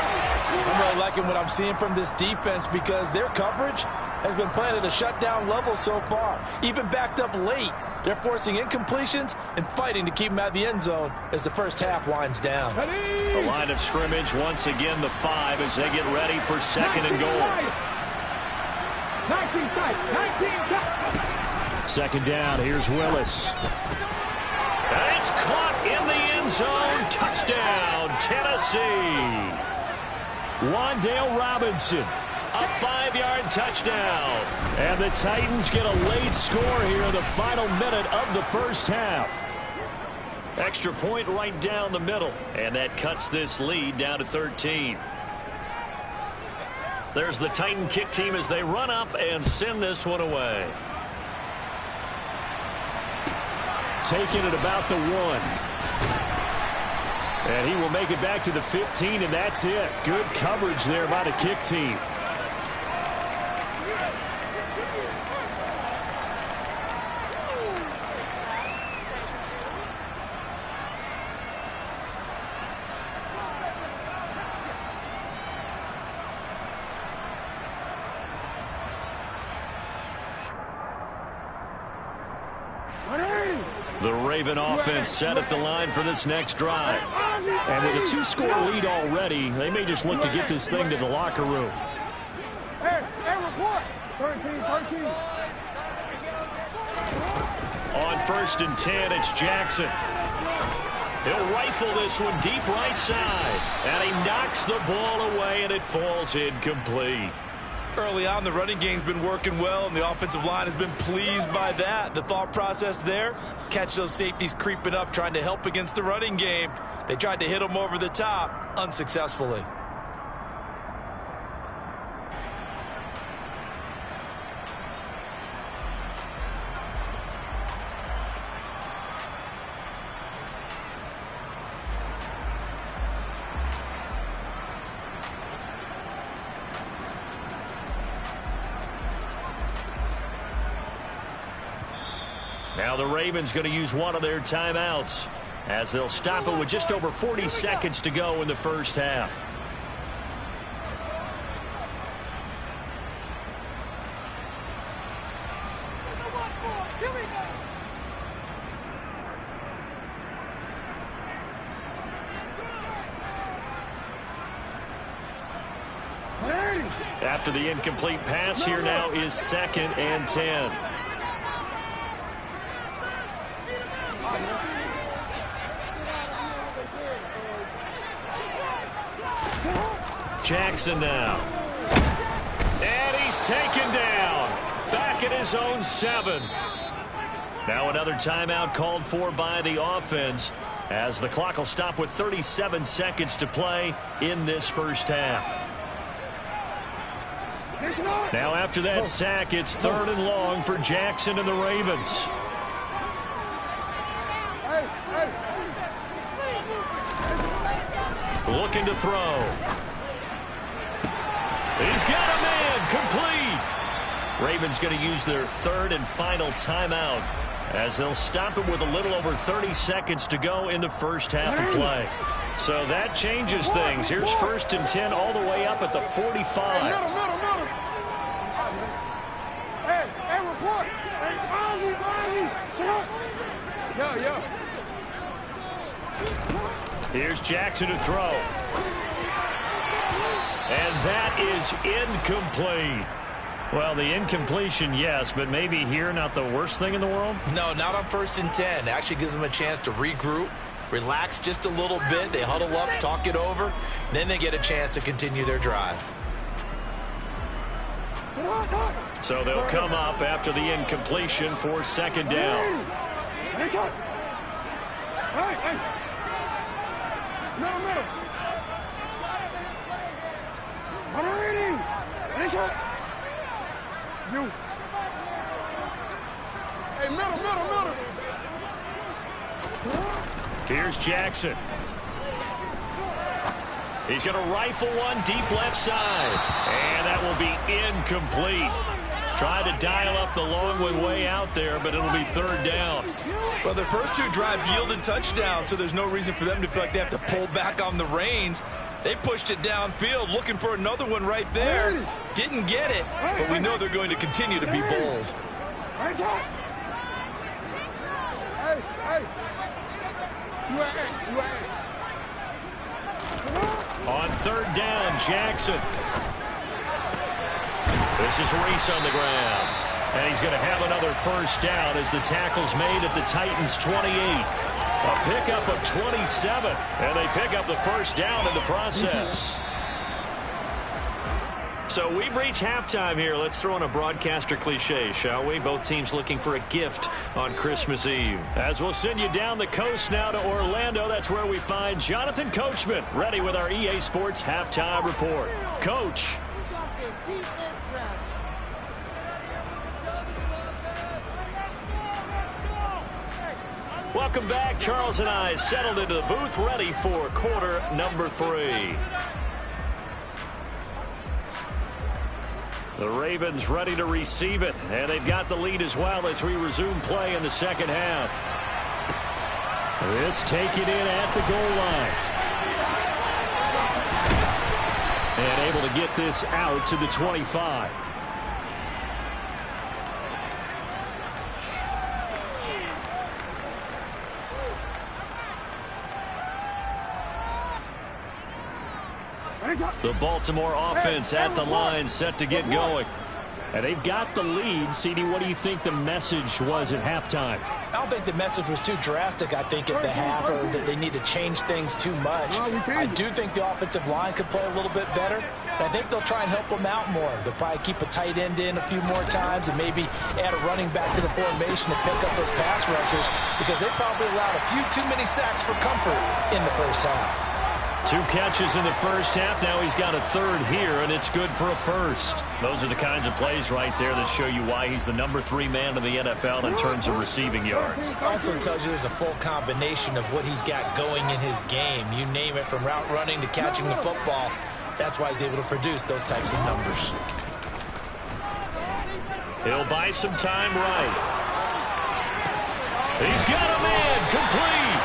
I'm really liking what I'm seeing from this defense because their coverage has been playing at a shutdown level so far. Even backed up late, they're forcing incompletions and fighting to keep them out of the end zone as the first half winds down. The line of scrimmage, once again the 5 as they get ready for second and goal. 19. Second down, here's Willis. And it's caught in the end zone. Touchdown, Tennessee. Wan'Dale Robinson, a 5-yard touchdown. And the Titans get a late score here in the final minute of the first half. Extra point right down the middle. And that cuts this lead down to 13. There's the Titan kick team as they run up and send this one away. Taking it about the 1. And he will make it back to the 15, and that's it. Good coverage there by the kick team. The Raven offense set at the line for this next drive. And with a 2-score lead already, they may just look to get this thing to the locker room. Hey, report. 13. On 1st and 10, it's Jackson. He'll rifle this one deep right side. And he knocks the ball away, and it falls incomplete. Early on, the running game's been working well, and the offensive line has been pleased by that. The thought process there, catch those safeties creeping up, trying to help against the running game. They tried to hit them over the top, unsuccessfully. Now the Ravens going to use one of their timeouts as they'll stop it with just over 40 seconds to go in the first half. After the incomplete pass, here now is 2nd and 10. Jackson now. And he's taken down. Back at his own 7. Now another timeout called for by the offense as the clock will stop with 37 seconds to play in this first half. Now after that sack, it's 3rd and long for Jackson and the Ravens. Looking to throw. He's got a man, complete. Ravens going to use their 3rd and final timeout as they'll stop it with a little over 30 seconds to go in the first half of play. So that changes things. Here's 1st and 10 all the way up at the 45. Hey, report. Yeah. Here's Jackson to throw. And that is incomplete. Well, the incompletion, yes, but maybe here not the worst thing in the world? No, not on 1st and 10. Actually gives them a chance to regroup, relax just a little bit. They huddle up, talk it over. Then they get a chance to continue their drive. So they'll come up after the incompletion for 2nd down. Hey. Middle. You. Hey, middle. Here's Jackson. He's going to rifle one deep left side. And that will be incomplete. Tried to dial up the long one way out there, but it'll be 3rd down. Well, their first 2 drives yielded touchdowns, so there's no reason for them to feel like they have to pull back on the reins. They pushed it downfield, looking for another one right there. Didn't get it, but we know they're going to continue to be bold. Hey. On 3rd down, Jackson. This is Reese on the ground. And he's going to have another 1st down as the tackle's made at the Titans' 28. A pickup of 27. And they pick up the 1st down in the process. So we've reached halftime here. Let's throw in a broadcaster cliche, shall we? Both teams looking for a gift on Christmas Eve. As we'll send you down the coast now to Orlando, that's where we find Jonathan Coachman, ready with our EA Sports Halftime Report. Coach. Welcome back. Charles and I settled into the booth, ready for quarter number 3. The Ravens ready to receive it, and they've got the lead as well as we resume play in the 2nd half. This take it in at the goal line. And able to get this out to the 25. The Baltimore offense at the line, set to get going. And they've got the lead. CD, what do you think the message was at halftime? I don't think the message was too drastic, I think, at the half, or that they need to change things too much. I do think the offensive line could play a little bit better. I think they'll try and help them out more. They'll probably keep a tight end in a few more times and maybe add a running back to the formation to pick up those pass rushers, because they probably allowed a few too many sacks for comfort in the 1st half. 2 catches in the 1st half. Now he's got a 3rd here, and it's good for a 1st. Those are the kinds of plays right there that show you why he's the number 3 man in the NFL in terms of receiving yards. Also tells you there's a full combination of what he's got going in his game. You name it, from route running to catching the football. That's why he's able to produce those types of numbers. He'll buy some time right. He's got a man complete.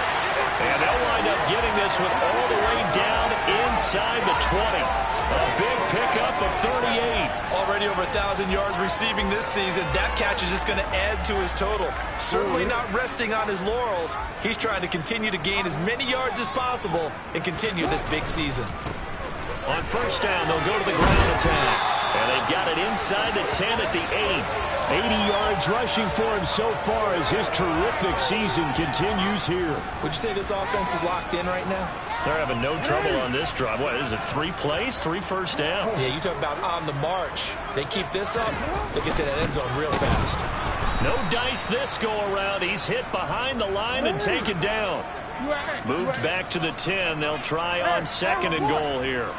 And they'll wind up getting this one all the way down inside the 20. A big pickup of 38. Already over 1,000 yards receiving this season. That catch is just going to add to his total. Certainly not resting on his laurels. He's trying to continue to gain as many yards as possible and continue this big season. On 1st down, they'll go to the ground attack. And they've got it inside the 10 at the 8. 80 yards rushing for him so far as his terrific season continues here. Would you say this offense is locked in right now? They're having no trouble on this drive. What is it, 3 plays, 3 first downs? Yeah, you talk about on the march. They keep this up, they'll get to that end zone real fast. No dice this go around. He's hit behind the line and taken down. Moved back to the 10. They'll try on 2nd and goal here.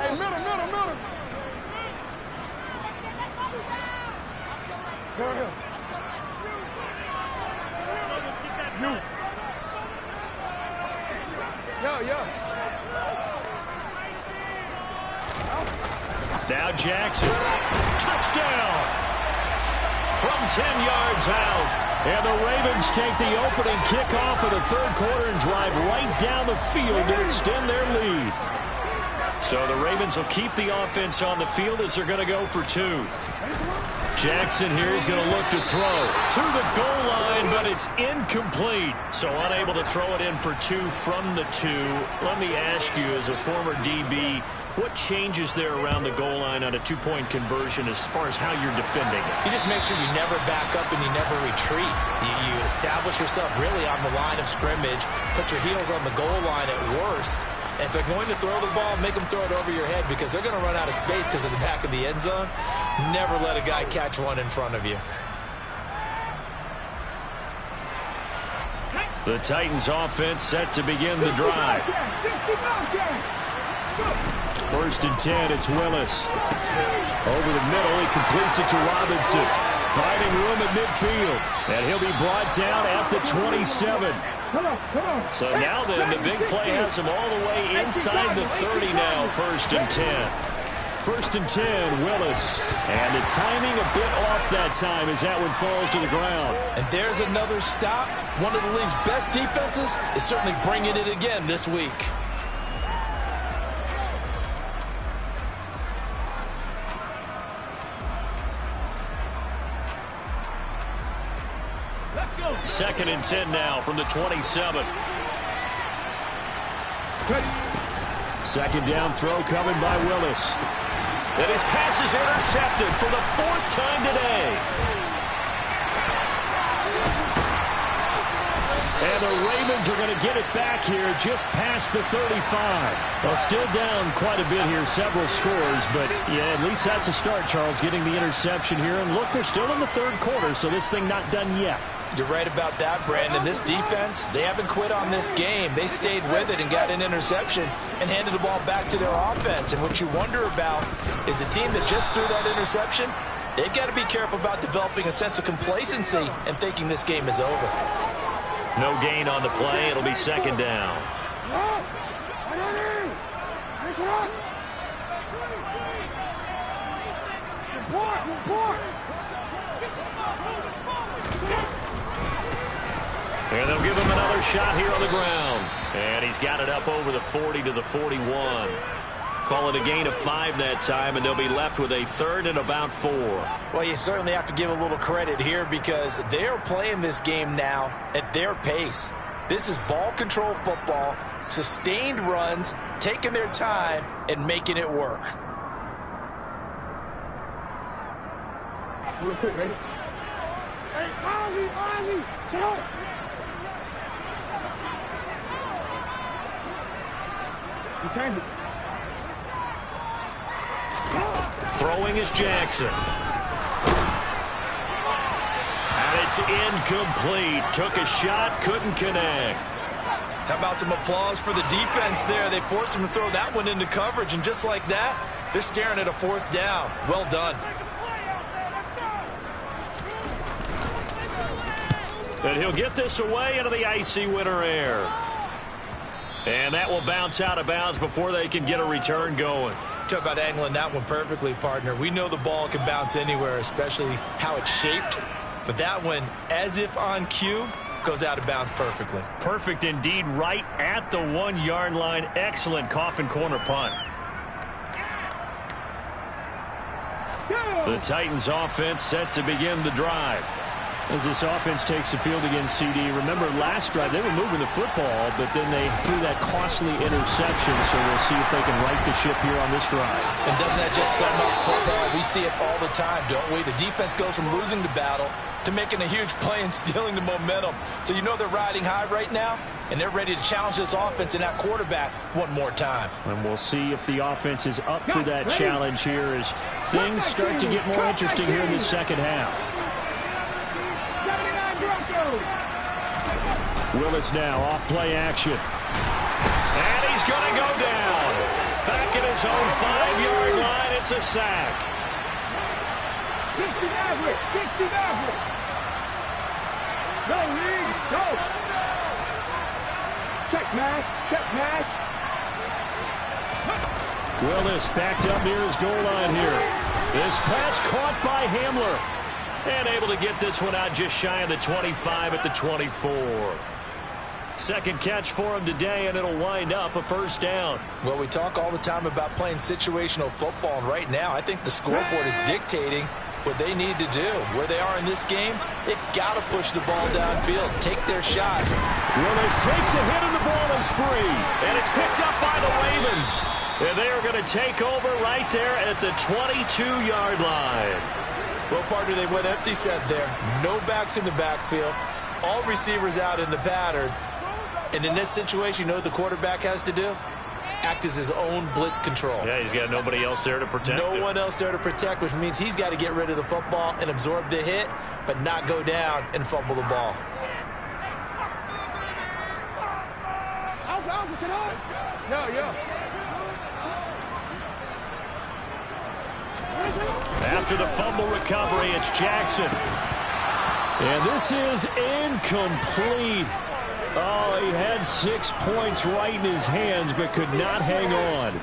Hey, middle. Go ahead. Yeah. Now Jackson. Touchdown! From 10 yards out. And the Ravens take the opening kickoff of the 3rd quarter and drive right down the field to extend their lead. So the Ravens will keep the offense on the field as they're going to go for 2. Jackson here is going to look to throw to the goal line, but it's incomplete. So unable to throw it in for 2 from the 2. Let me ask you, as a former DB, what changes there around the goal line on a 2-point conversion as far as how you're defending it? You just make sure you never back up and you never retreat. You establish yourself really on the line of scrimmage, put your heels on the goal line at worst. And if they're going to throw the ball, make them throw it over your head because they're going to run out of space because of the back of the end zone. Never let a guy catch one in front of you. The Titans offense set to begin the drive. 1st and 10, it's Willis. Over the middle, he completes it to Robinson. Finding room at midfield. And he'll be brought down at the 27. So now then, the big play has him all the way inside the 30 now. 1st and 10. 1st and 10, Willis. And the timing a bit off that time as that one falls to the ground. And there's another stop. One of the league's best defenses is certainly bringing it again this week. Let's go. 2nd and 10 now from the 27. 2nd down throw coming by Willis. And his pass is intercepted for the 4th time today. And the Ravens are going to get it back here just past the 35. Well, still down quite a bit here, several scores, but yeah, at least that's a start, Charles, getting the interception here. And look, we're still in the 3rd quarter, so this thing not done yet. You're right about that, Brandon. This defense, they haven't quit on this game. They stayed with it and got an interception and handed the ball back to their offense. And what you wonder about is a team that just threw that interception, they've got to be careful about developing a sense of complacency and thinking this game is over. No gain on the play. It'll be 2nd down. And they'll give him another shot here on the ground. And he's got it up over the 40 to the 41. Call it a gain of 5 that time, and they'll be left with a 3rd and about 4. Well, you certainly have to give a little credit here because they are playing this game now at their pace. This is ball control football, sustained runs, taking their time, and making it work. Real quick, baby. Hey, Ozzy, sit up. You turned it. Throwing is Jackson. And it's incomplete. Took a shot, couldn't connect. How about some applause for the defense there? They forced him to throw that one into coverage, and just like that, they're staring at a 4th down. Well done. And he'll get this away into the icy winter air. And that will bounce out of bounds before they can get a return going. Talk about angling that one perfectly, partner. We know the ball can bounce anywhere, especially how it's shaped. But that one, as if on cue, goes out of bounds perfectly. Perfect indeed, right at the 1-yard line. Excellent coffin corner punt. The Titans offense set to begin the drive. As this offense takes the field against CD, remember last drive they were moving the football, but then they threw that costly interception, so we'll see if they can right the ship here on this drive. And doesn't that just sum up football? We see it all the time, don't we? The defense goes from losing the battle to making a huge play and stealing the momentum. So you know they're riding high right now, and they're ready to challenge this offense and that quarterback one more time. And we'll see if the offense is up for that challenge here as things start to get more interesting here in the 2nd half. Willis now off play action. And he's going to go down. Back at his own 5-yard line. It's a sack. 60 Maverick. Go, Lee. Go. Check, man. Willis backed up near his goal line here. This pass caught by Hamler. And able to get this one out just shy of the 25 at the 24. Second catch for him today, and it'll wind up a first down. Well, we talk all the time about playing situational football, and right now I think the scoreboard is dictating what they need to do. Where they are in this game, they've got to push the ball downfield, take their shots. Willis takes a hit, and the ball is free. And it's picked up by the Ravens. And they are going to take over right there at the 22-yard line. Well, partner, they went empty set there. No backs in the backfield. All receivers out in the pattern. And in this situation, you know what the quarterback has to do? Act as his own blitz control. Yeah, he's got nobody else there to protect him. No one else there to protect, which means he's got to get rid of the football and absorb the hit, but not go down and fumble the ball. After the fumble recovery, it's Jackson. And this is incomplete. Oh, he had 6 points right in his hands, but could not hang on.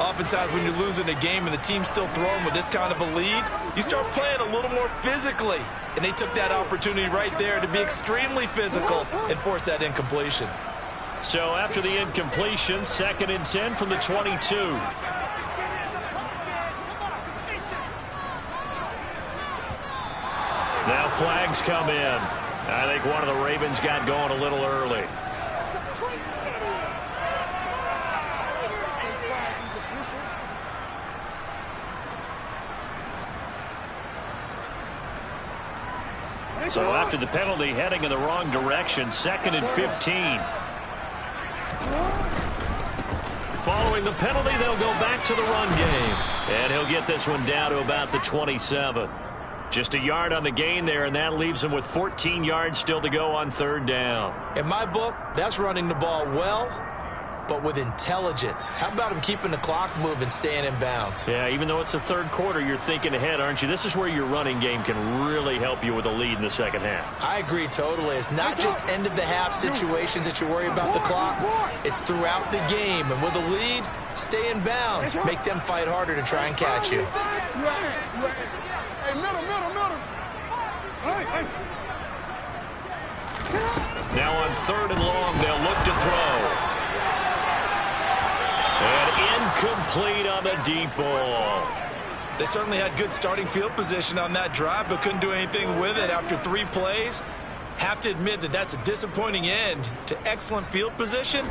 Oftentimes when you're losing a game and the team's still throwing with this kind of a lead, you start playing a little more physically. And they took that opportunity right there to be extremely physical and force that incompletion. So after the incompletion, 2nd and 10 from the 22. Now flags come in. I think one of the Ravens got going a little early. So after the penalty, heading in the wrong direction, 2nd and 15. Following the penalty, they'll go back to the run game. And he'll get this one down to about the 27. Just a yard on the gain there, and that leaves him with 14 yards still to go on 3rd down. In my book, that's running the ball well, but with intelligence. How about him keeping the clock moving, staying in bounds? Yeah, even though it's the 3rd quarter, you're thinking ahead, aren't you? This is where your running game can really help you with a lead in the 2nd half. I agree totally. It's not just end-of-the-half situations that you worry about the clock. It's throughout the game. And with a lead, stay in bounds. Make them fight harder to try and catch you. Now on 3rd and long, they'll look to throw. And incomplete on the deep ball. They certainly had good starting field position on that drive, but couldn't do anything with it after 3 plays. Have to admit that that's a disappointing end to excellent field position.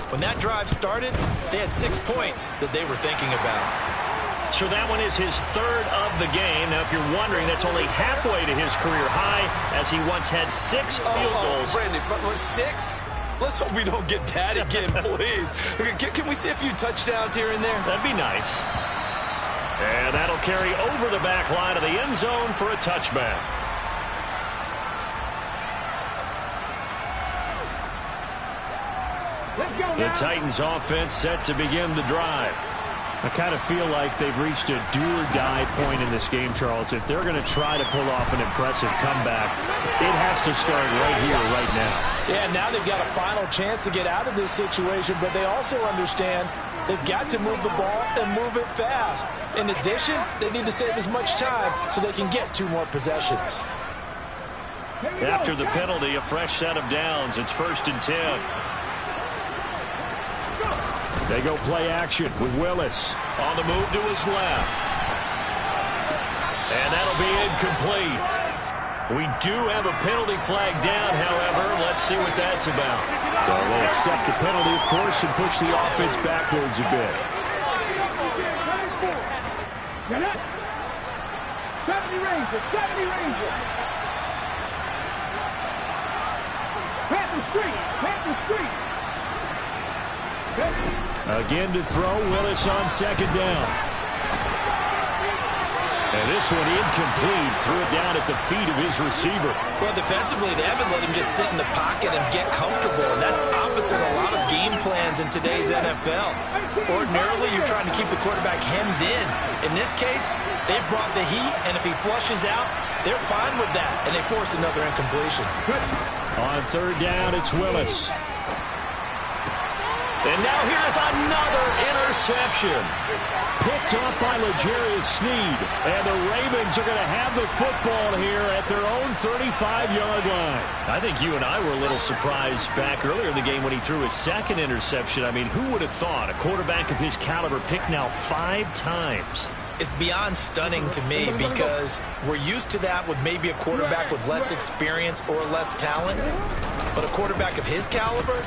When that drive started, they had 6 points that they were thinking about. So that one is his 3rd of the game. Now, if you're wondering, that's only halfway to his career high, as he once had 6 field goals. Brandon, but 6? Let's hope we don't get that again, please. Can we see a few touchdowns here and there? That'd be nice. And that'll carry over the back line of the end zone for a touchback. The Titans offense set to begin the drive. I kind of feel like they've reached a do-or-die point in this game, Charles. If they're going to try to pull off an impressive comeback, it has to start right here, right now. Yeah, now they've got a final chance to get out of this situation, but they also understand they've got to move the ball and move it fast. In addition, they need to save as much time so they can get 2 more possessions. After the penalty, a fresh set of downs. It's 1st and 10. They go play action with Willis on the move to his left. And that'll be incomplete. We do have a penalty flag down, however. Let's see what that's about. Well, they accept the penalty, of course, and push the offense backwards a bit. Again to throw, Willis on 2nd down. And this one incomplete. Threw it down at the feet of his receiver. Well, defensively, they haven't let him just sit in the pocket and get comfortable, and that's opposite a lot of game plans in today's NFL. Ordinarily, you're trying to keep the quarterback hemmed in. In this case, they brought the heat, and if he flushes out, they're fine with that, and they force another incompletion. On 3rd down, it's Willis. And now here's another interception. Picked up by L'Jarius Sneed. And the Ravens are going to have the football here at their own 35-yard line. I think you and I were a little surprised back earlier in the game when he threw his second interception. I mean, who would have thought a quarterback of his caliber picked now 5 times? It's beyond stunning to me because we're used to that with maybe a quarterback with less experience or less talent. But a quarterback of his caliber,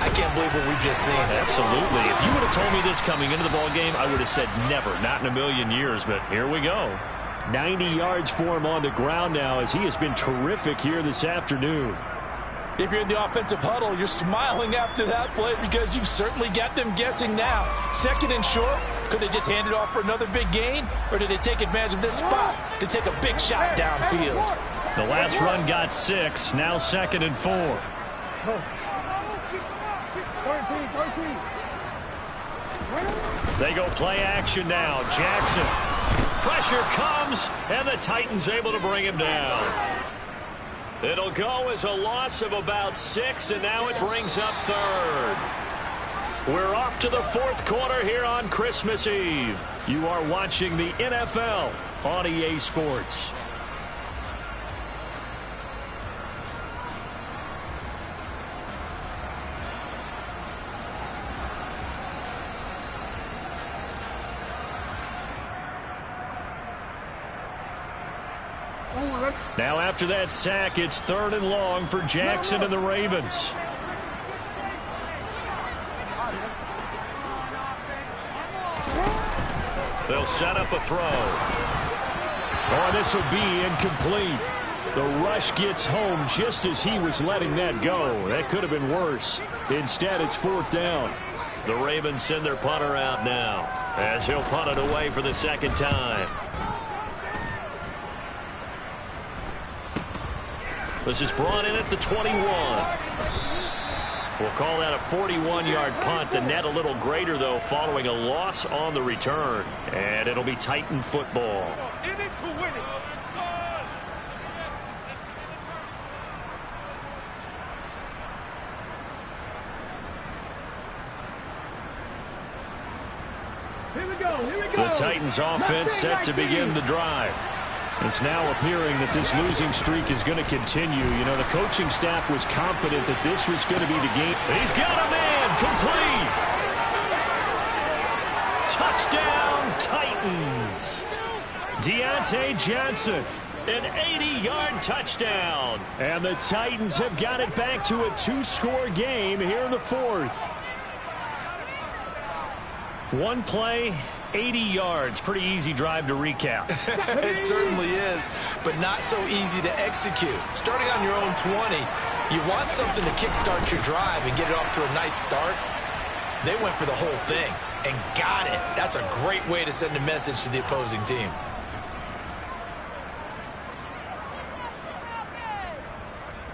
I can't believe what we've just seen. Absolutely. If you would have told me this coming into the ball game, I would have said never, not in a million years. But here we go. 90 yards for him on the ground now as he has been terrific here this afternoon. If you're in the offensive huddle, you're smiling after that play because you've certainly got them guessing now. 2nd and short, could they just hand it off for another big gain? Or did they take advantage of this spot to take a big shot downfield? The last run got 6, now 2nd and 4. 13. They go play action now. Jackson. Pressure comes, and the Titans able to bring him down. It'll go as a loss of about 6, and now it brings up 3rd. We're off to the 4th quarter here on Christmas Eve. You are watching the NFL on EA Sports. Now after that sack, it's 3rd and long for Jackson and the Ravens. They'll set up a throw. Oh, this will be incomplete. The rush gets home just as he was letting that go. That could have been worse. Instead, it's 4th down. The Ravens send their punter out now as he'll punt it away for the 2nd time. This is brought in at the 21. We'll call that a 41-yard punt. The net a little greater, though, following a loss on the return. And it'll be Titan football. In it to win it. Here we go. The Titans offense set to begin the drive. It's now appearing that this losing streak is going to continue. You know, the coaching staff was confident that this was going to be the game. He's got a man complete. Touchdown, Titans. Deontay Johnson. An 80-yard touchdown. And the Titans have got it back to a 2-score game here in the 4th. One play, 80 yards. Pretty easy drive to recap. It certainly is, but not so easy to execute. Starting on your own 20, you want something to kickstart your drive and get it off to a nice start. They went for the whole thing and got it. That's a great way to send a message to the opposing team.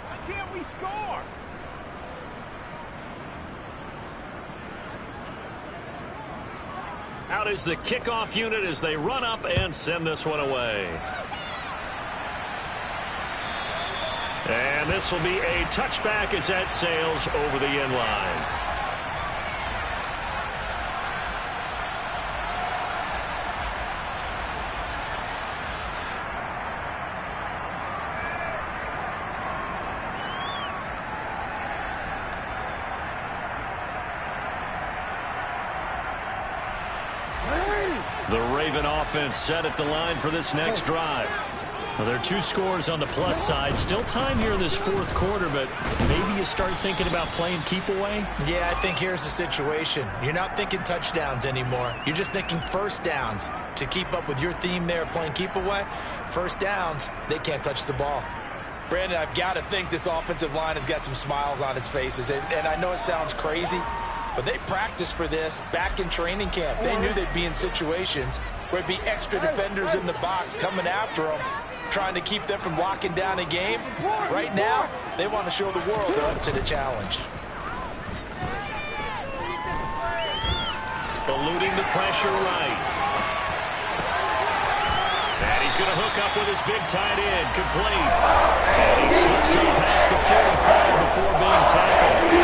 Why can't we score? Out is the kickoff unit as they run up and send this one away. And this will be a touchback as that sails over the end line. The Raven offense set at the line for this next drive. Well, there are 2 scores on the plus side. Still time here in this 4th quarter, but maybe you start thinking about playing keep away? Yeah, I think here's the situation. You're not thinking touchdowns anymore. You're just thinking first downs. To keep up with your theme there, playing keep away, first downs, they can't touch the ball. Brandon, I've got to think this offensive line has got some smiles on its faces. And I know it sounds crazy, but they practiced for this back in training camp. They knew they'd be in situations where there'd be extra defenders in the box coming after them, trying to keep them from locking down a game. Right now, they want to show the world they're up to the challenge. Eluding the pressure right. And he's going to hook up with his big tight end, complete. And he slips up past the 45 before being tackled. He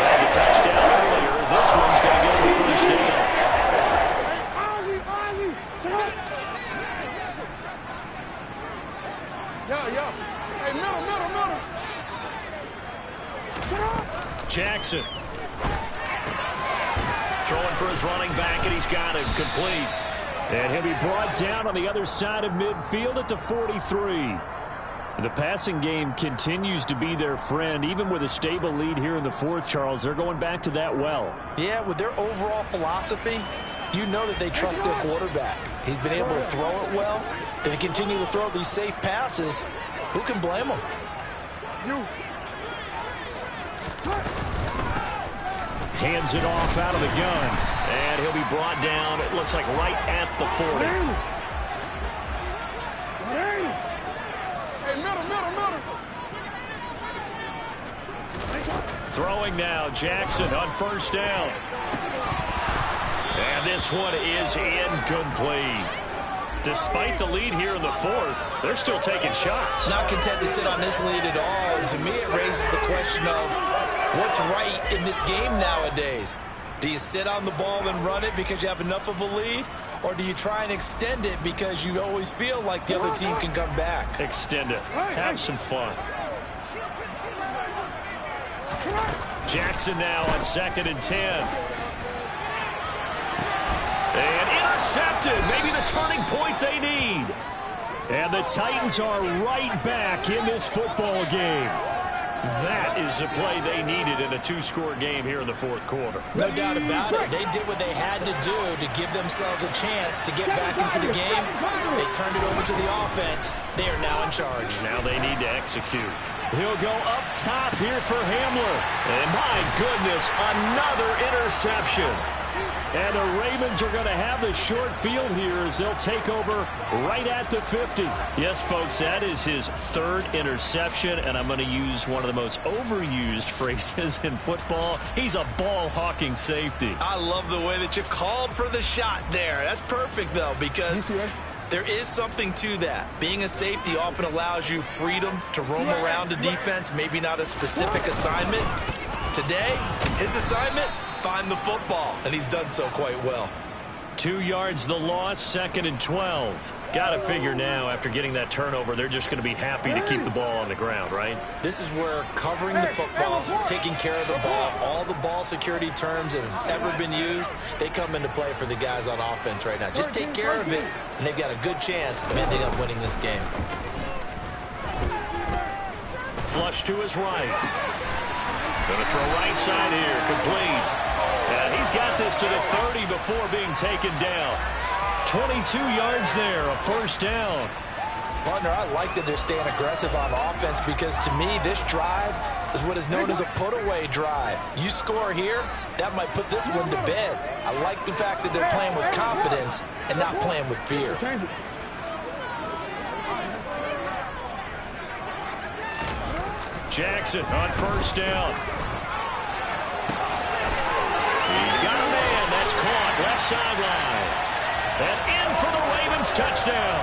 had the touchdown earlier. Jackson. Throwing for his running back, and he's got him complete. And he'll be brought down on the other side of midfield at the 43. The passing game continues to be their friend, even with a stable lead here in the fourth, Charles. They're going back to that well. Yeah, with their overall philosophy, you know that they trust their quarterback. He's been able to throw it well. They continue to throw these safe passes. Who can blame them? Hands it off out of the gun. And he'll be brought down, it looks like right at the 40. Hey, middle. Throwing now, Jackson on first down. And this one is incomplete. Despite the lead here in the fourth, they're still taking shots. Not content to sit on this lead at all. And to me, it raises the question of what's right in this game nowadays. Do you sit on the ball and run it because you have enough of a lead? Or do you try and extend it because you always feel like the other team can come back? Extend it. Have some fun. Jackson now on 2nd and 10. And intercepted. Maybe the turning point they need. And the Titans are right back in this football game. That is the play they needed in a two-score game here in the fourth quarter. No doubt about it. They did what they had to do to give themselves a chance to get back into the game. They turned it over to the offense. They are now in charge. Now they need to execute. He'll go up top here for Hamler. And my goodness, another interception. And the Ravens are going to have the short field here as they'll take over right at the 50. Yes, folks, that is his third interception, and I'm going to use one of the most overused phrases in football. He's a ball-hawking safety. I love the way that you called for the shot there. That's perfect, though, because there is something to that. Being a safety often allows you freedom to roam around a defense, maybe not a specific assignment. Today, his assignment, find the football, and he's done so quite well. 2 yards the loss, 2nd and 12. Got to figure now, after getting that turnover, they're just going to be happy to keep the ball on the ground, right? This is where covering the football, taking care of the ball, all the ball security terms that have ever been used, they come into play for the guys on offense right now. Just take care of it, and they've got a good chance of ending up winning this game. Flush to his right. Going to throw right side here, complete. And he's got this to the 30 before being taken down. 22 yards there, a first down. Partner, I like that they're staying aggressive on offense because to me, this drive is what is known as a put-away drive. You score here, that might put this one to bed. I like the fact that they're playing with confidence and not playing with fear. Jackson on first down. He's got a man. That's caught. Left sideline. And in for the Ravens touchdown.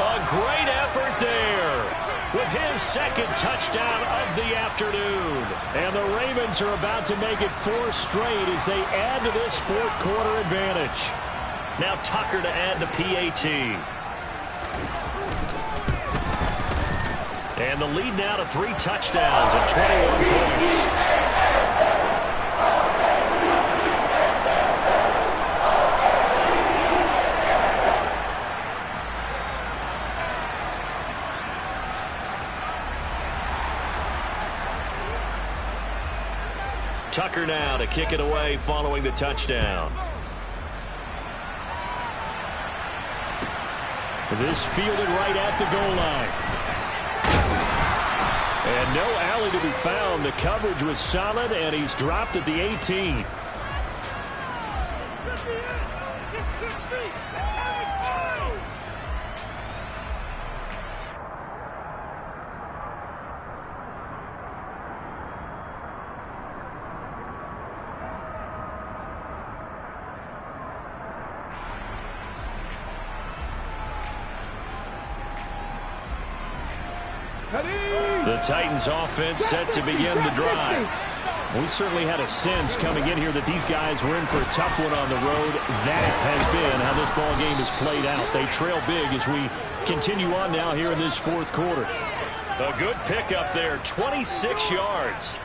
A great effort there with his second touchdown of the afternoon. And the Ravens are about to make it 4 straight as they add to this fourth quarter advantage. Now Tucker to add the PAT. And the lead now to 3 touchdowns and 21 points. Tucker now to kick it away following the touchdown. This fielded right at the goal line. And no alley to be found. The coverage was solid, and he's dropped at the 18. The Titans offense set to begin the drive. We certainly had a sense coming in here that these guys were in for a tough one on the road. That has been how this ball game has played out. They trail big as we continue on now here in this fourth quarter. A good pickup there, 26 yards.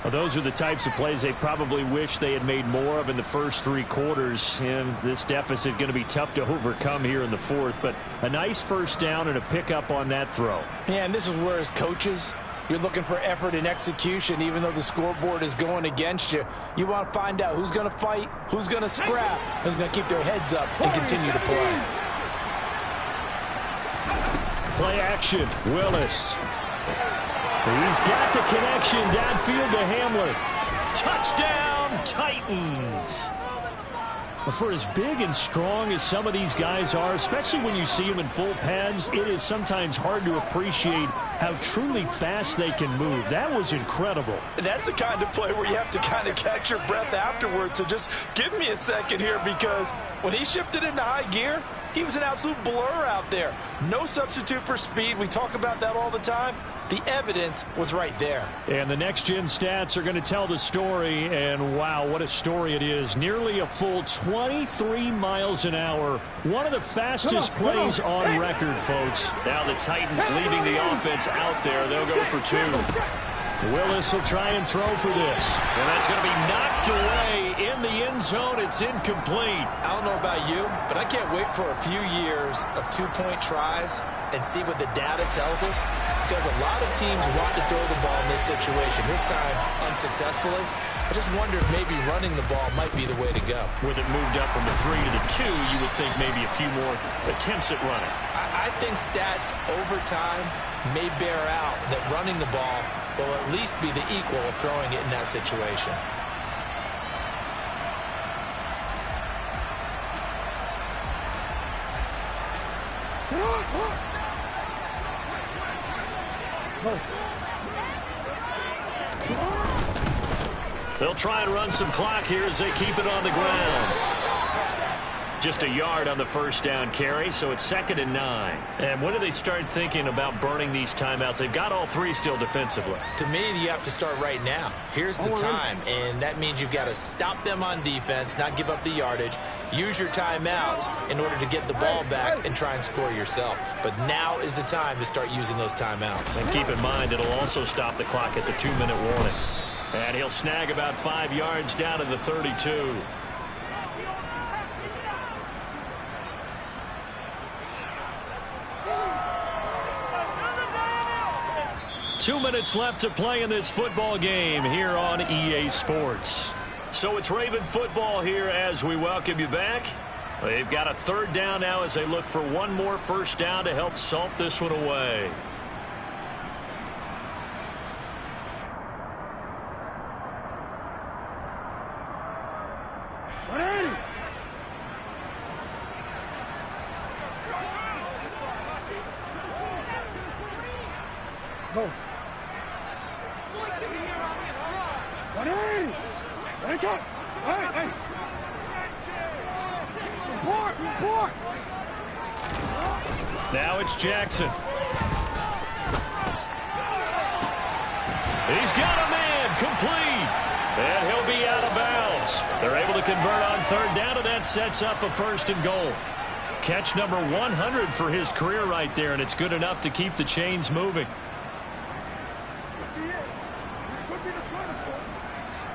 Well, those are the types of plays they probably wish they had made more of in the first 3 quarters. And this deficit going to be tough to overcome here in the fourth. But a nice first down and a pickup on that throw. Yeah, and this is where as coaches, you're looking for effort and execution. Even though the scoreboard is going against you, you want to find out who's going to fight, who's going to scrap, who's going to keep their heads up and continue to play. Play action, Willis. He's got the connection downfield to Hamler. Touchdown, Titans. For as big and strong as some of these guys are, especially when you see them in full pads, it is sometimes hard to appreciate how truly fast they can move. That was incredible. And that's the kind of play where you have to kind of catch your breath afterwards. So just give me a second here, because when he shifted into high gear, he was an absolute blur out there. No substitute for speed. We talk about that all the time. The evidence was right there. And the next-gen stats are going to tell the story, and wow, what a story it is. Nearly a full 23 miles an hour. One of the fastest plays on record, folks. Now the Titans leaving the offense out there. They'll go for 2. Willis will try and throw for this. And that's going to be knocked away in the end zone. It's incomplete. I don't know about you, but I can't wait for a few years of 2-point tries and see what the data tells us, because a lot of teams want to throw the ball in this situation, this time unsuccessfully. I just wonder if maybe running the ball might be the way to go. With it moved up from the 3 to the 2, you would think maybe a few more attempts at running. I think stats over time may bear out that running the ball will at least be the equal of throwing it in that situation. They'll try and run some clock here as they keep it on the ground. Just a yard on the first down carry, so it's 2nd and 9. And when do they start thinking about burning these timeouts? They've got all 3 still defensively. To me, you have to start right now. Here's the time, and that means you've got to stop them on defense, not give up the yardage, use your timeouts in order to get the ball back and try and score yourself. But now is the time to start using those timeouts. And keep in mind, it'll also stop the clock at the 2-minute warning. And he'll snag about 5 yards down to the 32. 2 minutes left to play in this football game here on EA Sports. So it's Raven football here as we welcome you back. They've got a 3rd down now as they look for one more first down to help salt this one away. Go. Now it's Jackson. He's got a man complete. And he'll be out of bounds. They're able to convert on 3rd down, and that sets up a 1st and goal. Catch number 100 for his career right there, and it's good enough to keep the chains moving.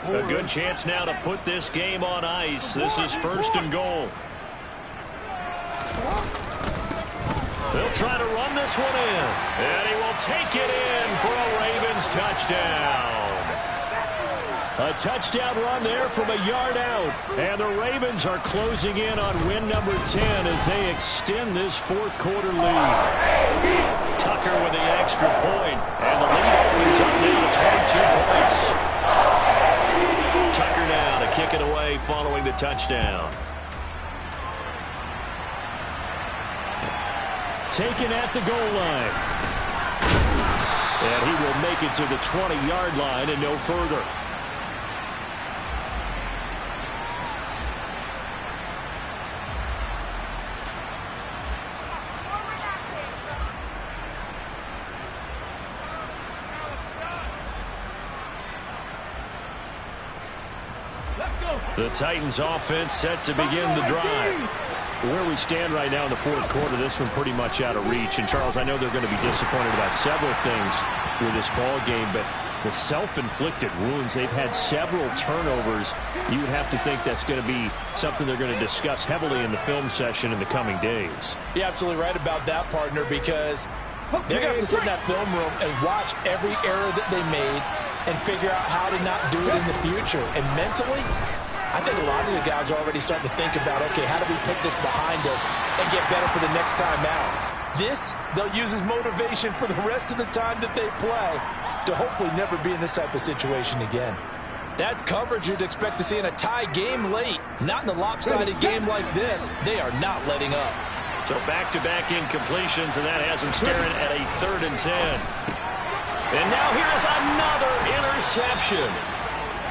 A good chance now to put this game on ice. This is 1st and goal. They'll try to run this one in. And he will take it in for a Ravens touchdown. A touchdown run there from a yard out. And the Ravens are closing in on win number 10 as they extend this 4th quarter lead. Tucker with the extra point. And the lead opens up now to 22 points. Tucker now to kick it away following the touchdown. Taken at the goal line. And he will make it to the 20-yard line and no further. The Titans offense set to begin the drive. Where we stand right now in the 4th quarter, this one pretty much out of reach. And, Charles, I know they're going to be disappointed about several things with this ball game, but The self-inflicted wounds, they've had several turnovers. You would have to think that's going to be something they're going to discuss heavily in the film session in the coming days. You're absolutely right about that, partner, because they're going to have to sit in that film room and watch every error that they made and figure out how to not do it in the future. And mentally, I think a lot of the guys are already starting to think about, okay, how do we put this behind us and get better for the next time out? This, they'll use as motivation for the rest of the time that they play to hopefully never be in this type of situation again. That's coverage you'd expect to see in a tie game late. Not in a lopsided game like this. They are not letting up. So back-to-back incompletions, and that has them staring at a 3rd and 10. And now here's another interception.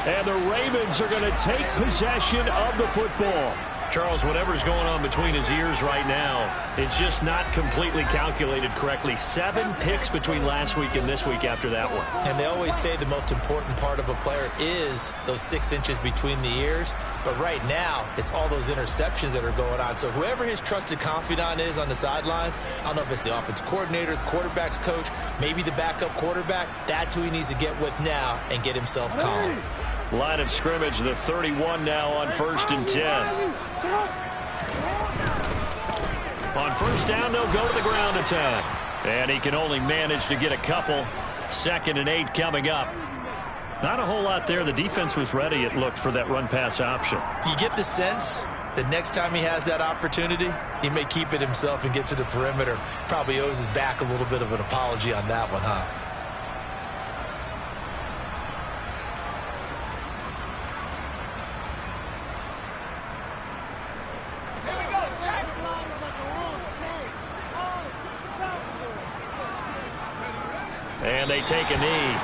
And the Ravens are going to take possession of the football. Charles, whatever's going on between his ears right now, it's just not completely calculated correctly. 7 picks between last week and this week after that one. And they always say the most important part of a player is those 6 inches between the ears. But right now, it's all those interceptions that are going on. So whoever his trusted confidant is on the sidelines, I don't know if it's the offensive coordinator, the quarterback's coach, maybe the backup quarterback, that's who he needs to get with now and get himself calm. Line of scrimmage, the 31 now on 1st and 10. On 1st down, they'll go to the ground attack. And he can only manage to get a couple. 2nd and 8 coming up. Not a whole lot there. The defense was ready, it looked, for that run-pass option. You get the sense that next time he has that opportunity, he may keep it himself and get to the perimeter. Probably owes his back a little bit of an apology on that one, huh? And they take a knee.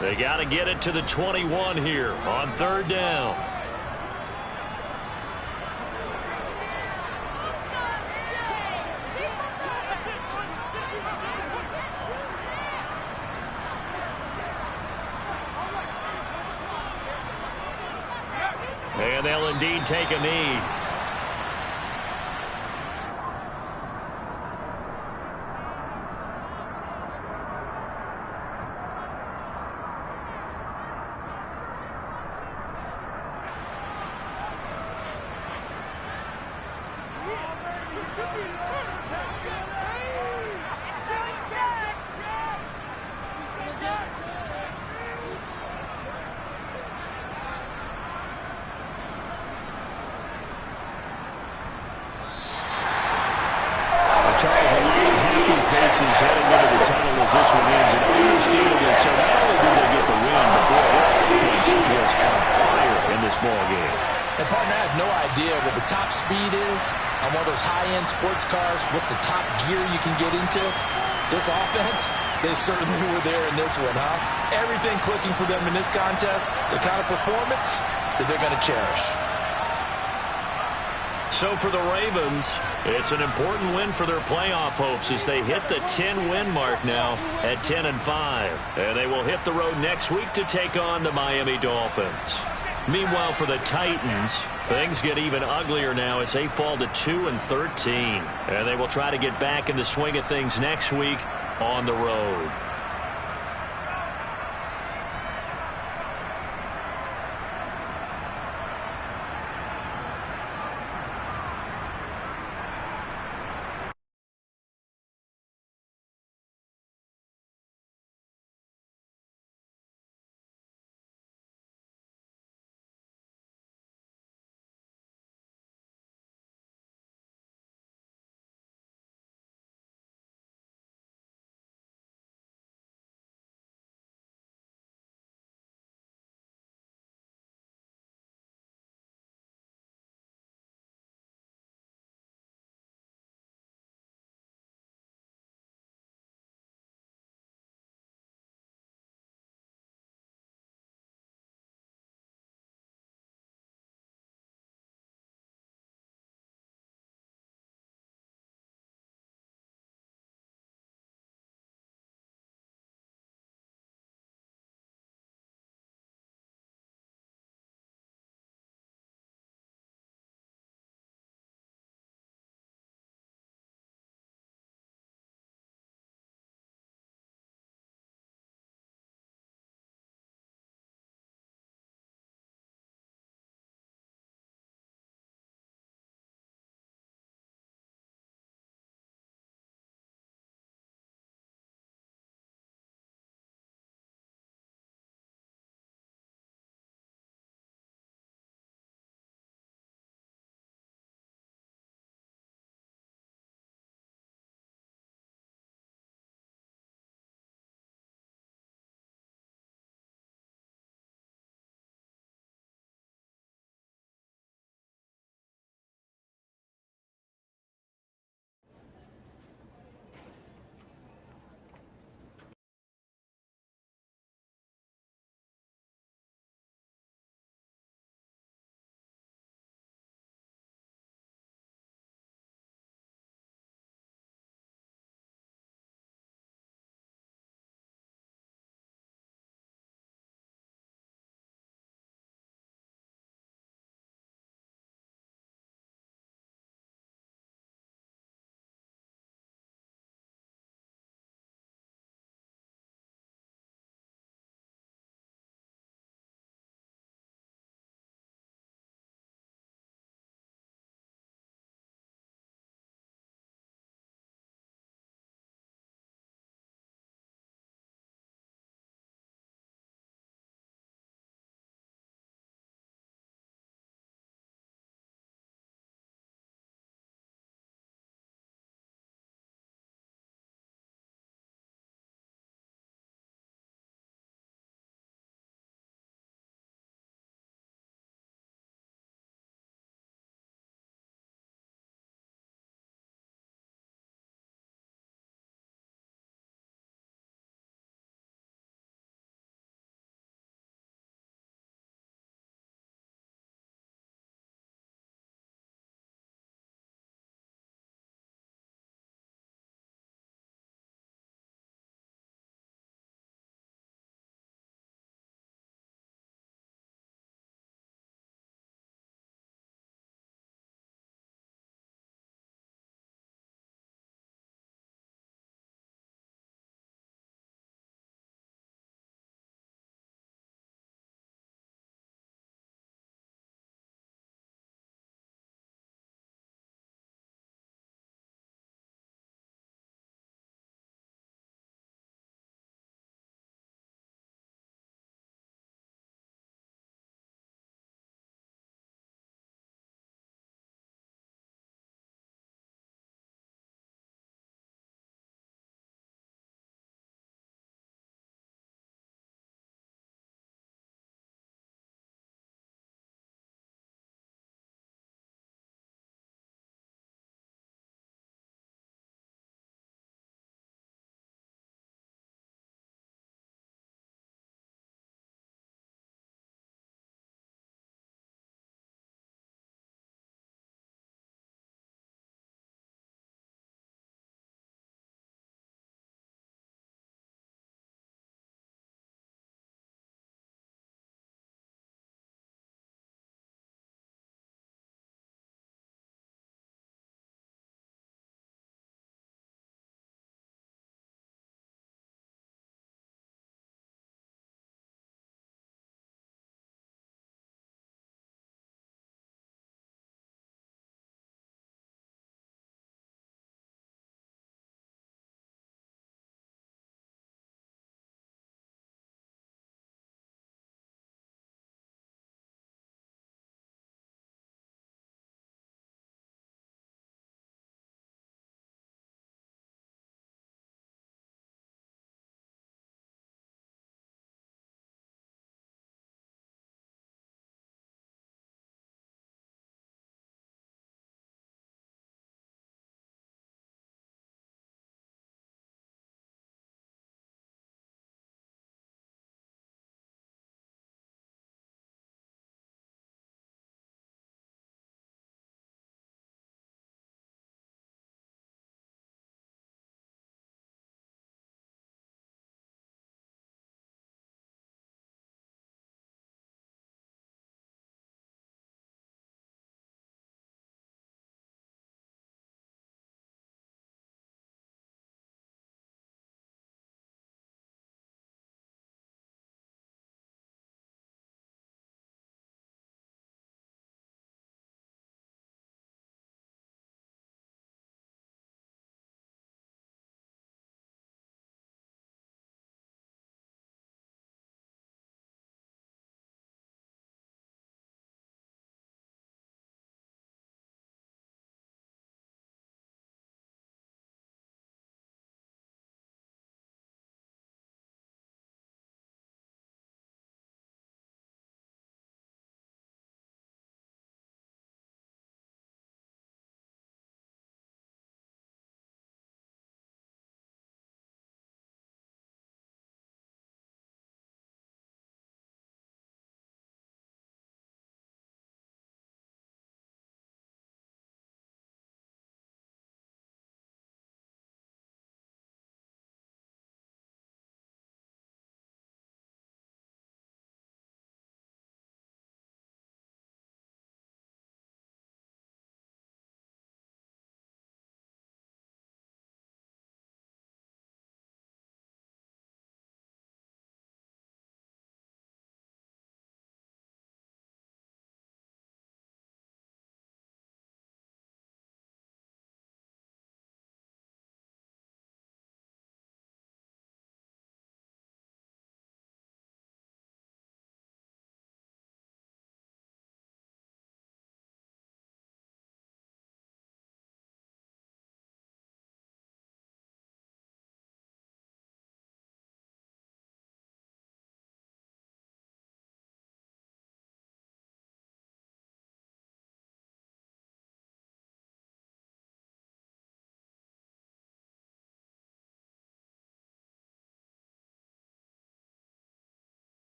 They got to get it to the 21 here on 3rd down. And they'll indeed take a knee. Charles, a lot of happy faces heading into the tunnel as this one ends. And understandably, so not only did they get the win, but boy, their offense was on fire in this ball game. And partner, I have no idea what the top speed is on one of those high-end sports cars. What's the top gear you can get into? This offense, they certainly were there in this one, huh? Everything clicking for them in this contest, the kind of performance that they're going to cherish. So for the Ravens, it's an important win for their playoff hopes as they hit the 10-win mark now at 10-5. And they will hit the road next week to take on the Miami Dolphins. Meanwhile, for the Titans, things get even uglier now as they fall to 2-13. And they will try to get back in the swing of things next week on the road.